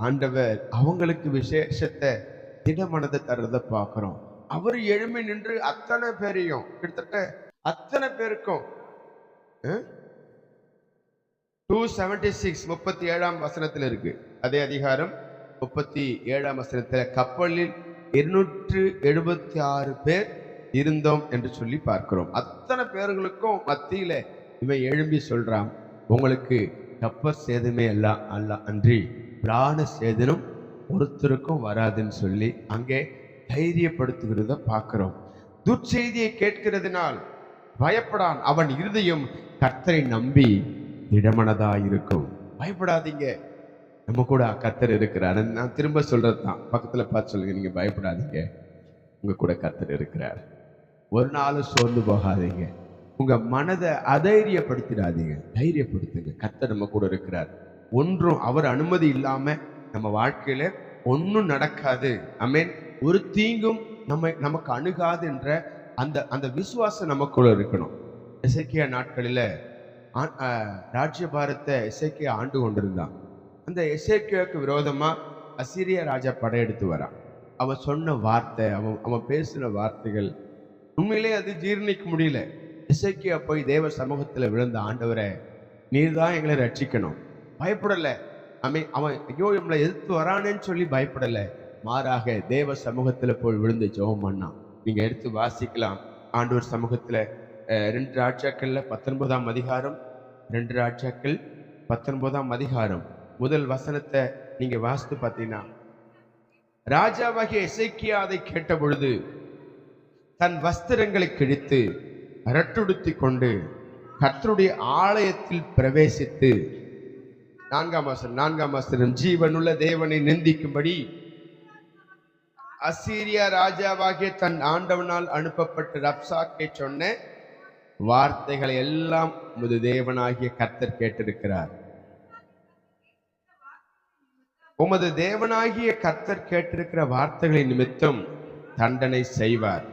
ஆண்டவர் அவங்களுக்கு விசேஷத்தை திடமனதை தர்றதை பார்க்கிறோம். அவர் எழும்பி நின்று அத்தனை பேரையும், கிட்டத்தட்ட அத்தனை பேருக்கும் 276 37ஆம் வசனத்தில் இருக்கு. அதே அதிகாரம் 37ஆம் வசனத்துல கப்பலில் 276 பேர் இருந்தோம் என்று சொல்லி பார்க்கிறோம். அத்தனை பேர்களுக்கும் மத்தியில இவன் எழும்பி சொல்றான், உங்களுக்கு கப்பல் சேதமே அல்ல அன்றி பிராண சேதனம் ஒருத்தருக்கும் வராதுன்னு சொல்லி அங்கே தைரியப்படுத்துகிறத பார்க்கிறோம். துர்ச்செய்தியை கேட்கிறதுனால் பயப்படான், அவன் இருதயம் கர்த்தரை நம்பி திடமனதாயிருக்கும். பயப்படாதீங்க, நம்ம கூட கர்த்தர் இருக்கிறார். நான் திரும்ப சொல்றதுதான், பக்கத்துல பார்த்து சொல்லுங்க, நீங்க பயப்படாதீங்க, உங்க கூட கர்த்தர் இருக்கிறார். ஒரு நாளும் சோர்ந்து போகாதீங்க, உங்க மனதை அதைரியப்படுத்திடாதீங்க, தைரியப்படுத்துங்க. கர்த்தர் நம்ம கூட இருக்கிறார். ஒன்றும் அவர் அனுமதி இல்லாம நம்ம வாழ்க்கையில ஒன்றும் நடக்காது. ஆமென். ஒரு தீங்கும் நமக்கு அணுகாது என்ற அந்த விசுவாசம் நமக்குள்ள இருக்கணும். எசேக்கியா நாட்களில ராஜ்யபாரத்தை எசேக்கியா ஆண்டு கொண்டிருந்தான். அந்த எசேக்கியாவுக்கு விரோதமா அசீரிய ராஜா படையெடுத்து வரான். அவன் சொன்ன வார்த்தை, அவன் பேசின வார்த்தைகள் உண்மையிலே அது ஜீர்ணிக்க முடியல. எசேக்கியா போய் தேவ சமூகத்துல விழுந்த, ஆண்டவரே நீர் தான் எங்களை ரட்சிக்கணும். பயப்படல. அவன் ஐயோ நம்மளை எதிர்த்து வரானேன்னு சொல்லி பயப்படல. மாறாக தேவ சமூகத்துல போய் விழுந்து ஜெபம் பண்ணான். நீங்க எடுத்து வாசிக்கலாம் ஆண்டவர் சமூகத்துல 2 ராஜாக்கள்ல 19ஆம் அதிகாரம், 2 ராஜாக்கள் 19ஆம் அதிகாரம் முதல் வசனத்தை நீங்க வாசித்து பார்த்தீங்கன்னா, ராஜாவாகிய எசேக்கியா அதை கேட்ட பொழுது தன் வஸ்திரங்களை கிழித்து ரட்டுடுத்தி கொண்டு கர்த்தருடைய ஆலயத்தில் பிரவேசித்து, 4ஆம் வசனம், ஜீவனுள்ள தேவனை நிந்திக்கும்படி அசீரியா ராஜாவாகிய தன் ஆண்டவனால் அனுப்பப்பட்ட ரப்சாக்கை சொன்ன வார்த்தைகளை எல்லாம் உமது தேவனாகிய கர்த்தர் கேட்டிருக்கிறார். உமது தேவனாகிய கர்த்தர் கேட்டிருக்கிற வார்த்தைகளின் நிமித்தம் தண்டனை செய்வார்.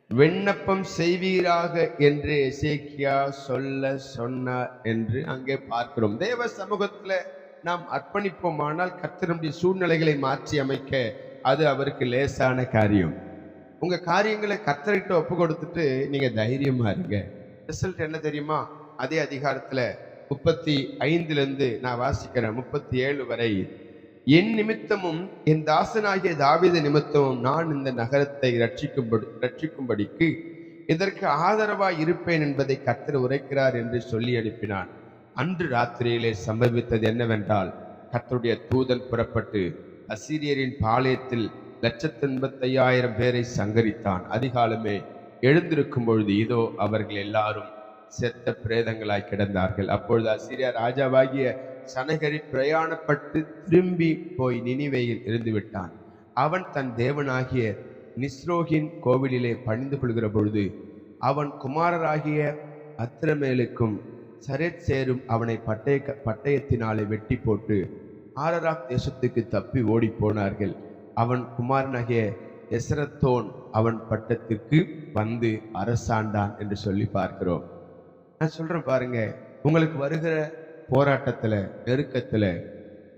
விண்ணப்பம் செய்வீராக என்று எசேக்கியா சொன்னார் என்று அங்கே பார்க்கிறோம். தேவ சமூகத்துல நாம் அர்ப்பணிப்போமானால் கர்த்தருடைய சூழ்நிலைகளை மாற்றி அமைக்க அது அவருக்கு லேசான காரியம். உங்க காரியங்களை கர்த்தர்கிட்ட ஒப்பு கொடுத்துட்டு நீங்க தைரியமா இருங்க. ரிசல்ட் என்ன தெரியுமா? அதே அதிகாரத்துல 35 நான் வாசிக்கிறேன் 37 வரை. என் நிமித்தமும் என் தாசனாகிய தாவீது நிமித்தமும் நான் இந்த நகரத்தை ரட்சிக்கும்படிக்கு இதற்கு ஆதரவாய் இருப்பேன் என்பதை கர்த்தர் உரைக்கிறார் என்று சொல்லி அனுப்பினான். அன்று ராத்திரியிலே சம்பவித்தது என்னவென்றால், கர்த்தருடைய தூதன் புறப்பட்டு அசீரியரின் பாளையத்தில் 185,000 பேரை சங்கரித்தான். அதிகாலமே எழுந்திருக்கும் பொழுது இதோ அவர்கள் எல்லாரும் செத்த பிரேதங்களாய் கிடந்தார்கள். அப்பொழுது அசீரியா ராஜாவாகிய சனகரி பிரயாணப்பட்டு திரும்பி போய் நினிவேயில் இருந்து விட்டான். அவன் தன் தேவனாகிய நிஸ்ரோகின் கோவிலிலே பணிந்து கொள்கிற பொழுது அவன் குமாரராகிய அத்ரமேலுக்கும் சரேத் சேரும் அவனை பட்டயத்தினாலே வெட்டி போட்டு ஆரராக் தேசத்துக்கு தப்பி ஓடி போனார்கள். அவன் குமாரனாகிய எசரத்தோன் அவன் பட்டத்திற்கு வந்து அரசாண்டான் என்று சொல்லி பார்க்கிறோம். நான் சொல்றேன் பாருங்க, உங்களுக்கு வருகிற போராட்டத்துல, நெருக்கத்துல,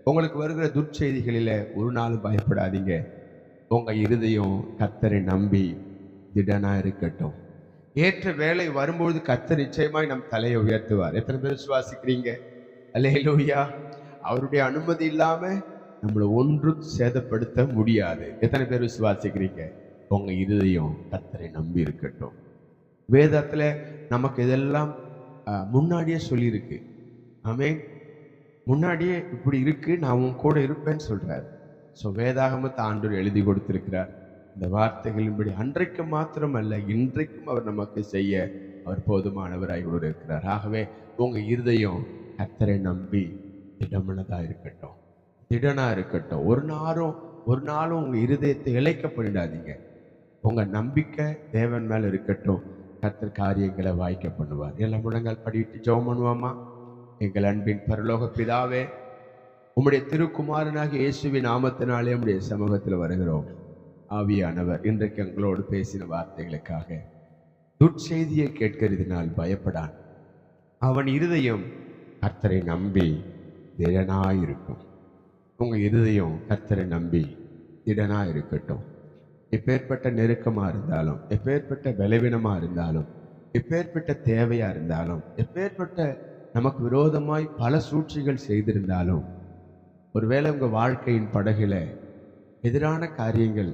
உங்களுக்கு வருகிற துர்ச்செய்திகளில ஒரு நாளும் பயப்படாதீங்க. உங்க இருதயம் கர்த்தரை நம்பி திடனா இருக்கட்டும். ஏற்ற வேலை வரும்பொழுது கர்த்தர் நிச்சயமாய் நம் தலையை உயர்த்துவார். எத்தனை பேர் விசுவாசிக்கிறீங்க? அல்லேலூயா. அவருடைய அனுமதி இல்லாம நம்மளை ஒன்றும் சேதப்படுத்த முடியாது. எத்தனை பேர் விசுவாசிக்கிறீங்க? உங்க இருதயம் கர்த்தரை நம்பி இருக்கட்டும். வேதத்துல நமக்கு இதெல்லாம் முன்னாடியே சொல்லியிருக்கு. ஆமென். முன்னாடியே இப்படி இருக்கு, நான் உன் கூட இருப்பேன்னு சொல்றார். ஸோ வேதாகமத்தை ஆண்டவர் எழுதி கொடுத்திருக்கிறார். இந்த வார்த்தைகளின்படி அன்றைக்கு மாத்திரமல்ல, இன்றைக்கும் அவர் நமக்கு செய்ய அவர் போதுமானவராய் கூட இருக்கிறார். ஆகவே உங்க இருதயம் கர்த்தரை நம்பி திடமனதா இருக்கட்டும், திடனா இருக்கட்டும். ஒரு நாளும் உங்க இருதயத்தை இழைக்க பண்ணிடாதீங்க. உங்க நம்பிக்கை தேவன் மேல இருக்கட்டும். கர்த்தர் காரியங்களை வாய்க்க பண்ணுவார். எல்லாம் முழங்கால் படிவிட்டு ஜெபம் பண்ணுவோமா? எங்கள் அன்பின் பரலோக பிதாவே, உம்முடைய திருக்குமாரனாகிய இயேசுவின் நாமத்தினாலே உம்முடைய சமூகத்தில் வருகிறோம். ஆவியானவர் இன்றைக்கு எங்களோடு பேசின வார்த்தைகளுக்காக, துர்ச்செய்தியை கேட்கிறதினால் பயப்படான், அவன் இருதயம் கர்த்தரை நம்பி திடனாயிருக்கும். உங்க இருதயம் கர்த்தரை நம்பி திடனா இருக்கட்டும். எப்பேற்பட்ட நெருக்கமா இருந்தாலும், எப்பேற்பட்ட பலவீனமா இருந்தாலும், எப்பேற்பட்ட தேவையா இருந்தாலும், எப்பேற்பட்ட நமக்கு விரோதமாய் பல சூழ்ச்சிகள் செய்திருந்தாலும், ஒருவேளை உங்க வாழ்க்கையின் படகுல எதிரான காரியங்கள்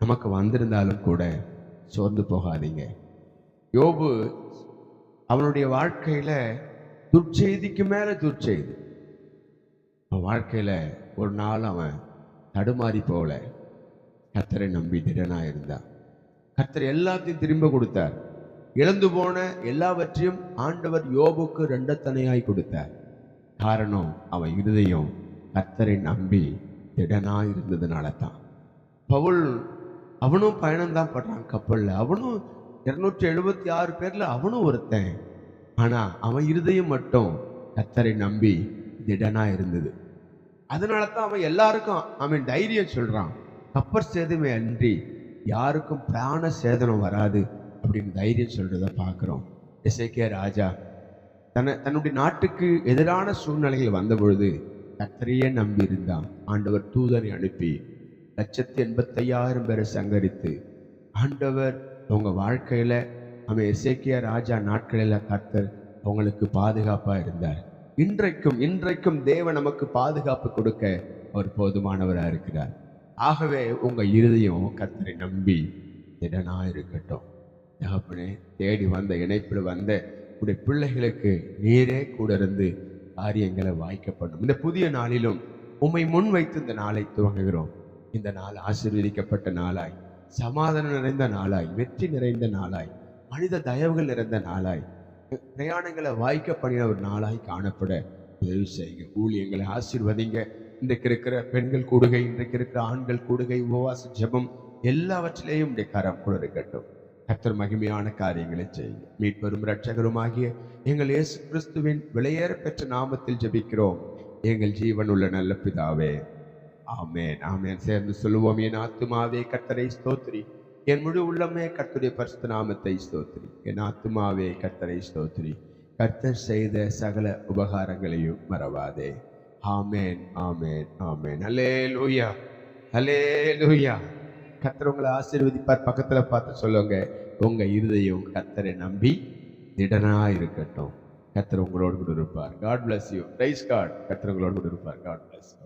நமக்கு வந்திருந்தாலும் கூட சோர்ந்து போகாதீங்க. யோபு அவனுடைய வாழ்க்கையில துர்ச்செய்திக்கு மேல துர்ச்செய்தி. அவன் வாழ்க்கையில ஒரு நாள் அவன் தடுமாறி போகல, கர்த்தரை நம்பி திடனா இருந்தான். கர்த்தர் எல்லாத்தையும் திரும்ப கொடுத்தார். இழந்து போன எல்லாவற்றையும் ஆண்டவர் யோபுக்கு ரெண்டத்தனையாய் கொடுத்தார். காரணம் அவன் இருதயம் கர்த்தரை நம்பி திடனா இருந்ததுனால தான். பவுல் அவனும் பயணம்தான் பண்றான் கப்பல்ல. அவனும் 276 பேர்ல அவனும் ஒருத்தன். ஆனா அவன் இருதயம் மட்டும் கர்த்தரை நம்பி திடனா இருந்தது. அதனால தான் அவன் எல்லாருக்கும் அவன் தைரியம் சொல்றான். கப்பற் சேதமே அன்றி யாருக்கும் பிராண சேதனம் வராது அப்படின்னு தைரியம் சொல்றத பார்க்கிறோம். எசேக்கியா ராஜா தன்னுடைய நாட்டுக்கு எதிரான சூழ்நிலைகள் வந்த பொழுது கர்த்தரையே நம்பி இருந்தான். ஆண்டவர் தூதனை அனுப்பி 185,000 பேரை சங்கரித்து ஆண்டவர் உங்க வாழ்க்கையில அவன் எசேக்கியா ராஜா நாட்களில் கர்த்தர் அவங்களுக்கு பாதுகாப்பா இருந்தார். இன்றைக்கும் தேவன் நமக்கு பாதுகாப்பு கொடுக்க அவர் போதுமானவரா இருக்கிறார். ஆகவே உங்க இருதயம் கர்த்தரை நம்பி திடனா இருக்கட்டும். தகப்பனே, தேடி வந்த இணைப்பில் வந்த உடைய பிள்ளைகளுக்கு நீரே கூட இருந்து காரியங்களை வாய்க்கப்படும். இந்த புதிய நாளிலும் உம்மை முன் வைத்து இந்த நாளை துவங்குகிறோம். இந்த நாள் ஆசீர்வதிக்கப்பட்ட நாளாய், சமாதானம் நிறைந்த நாளாய், வெற்றி நிறைந்த நாளாய், மனித தயவுகள் நிறைந்த நாளாய், பிரயாணங்களை வாய்க்க பண்ணின ஒரு நாளாய் காணப்பட உதவி செய்யுங்க. ஊழியங்களை ஆசீர்வதிங்க. இன்றைக்கு இருக்கிற பெண்கள் கூடுகை, இன்றைக்கு இருக்கிற ஆண்கள் கூடுகை, உபவாச ஜெபம் எல்லாவற்றிலேயும் உடைய கரம் கூட இருக்கட்டும். கர்த்தர் மகிமையான காரியங்களை செய்யுங்க. மீட்பெரும் இரட்சகருமாகிய எங்கள் இயேசு கிறிஸ்துவின் விலையேற பெற்ற நாமத்தில் ஜெபிக்கிறோம் எங்கள் ஜீவன் உள்ள நல்ல பிதாவே, ஆமேன் ஆமேன். சேர்ந்து சொல்லுவோம். என் ஆத்துமாவே கர்த்தரை ஸ்தோத்திரி, என் முழு உள்ளமே கர்த்தருடைய பரிசுத்த நாமத்தை ஸ்தோத்திரி. என் ஆத்துமாவே கர்த்தரை ஸ்தோத்திரி, கர்த்தர் செய்த சகல உபகாரங்களையும் மறவாதே. ஆமேன் ஆமேன் ஆமேன். அல்லேலூயா அல்லேலூயா. கர்த்தர் உங்களை ஆசீர்வதிப்பார். பக்கத்துல பார்த்து சொல்லுங்க, உங்க இருதயம் கர்த்தரை நம்பி திடனா இருக்கட்டும். கர்த்தர் உங்களோடு கூட இருப்பார். God bless you. Praise God. கர்த்தர் உங்களோடு கூட இருப்பார். God bless you.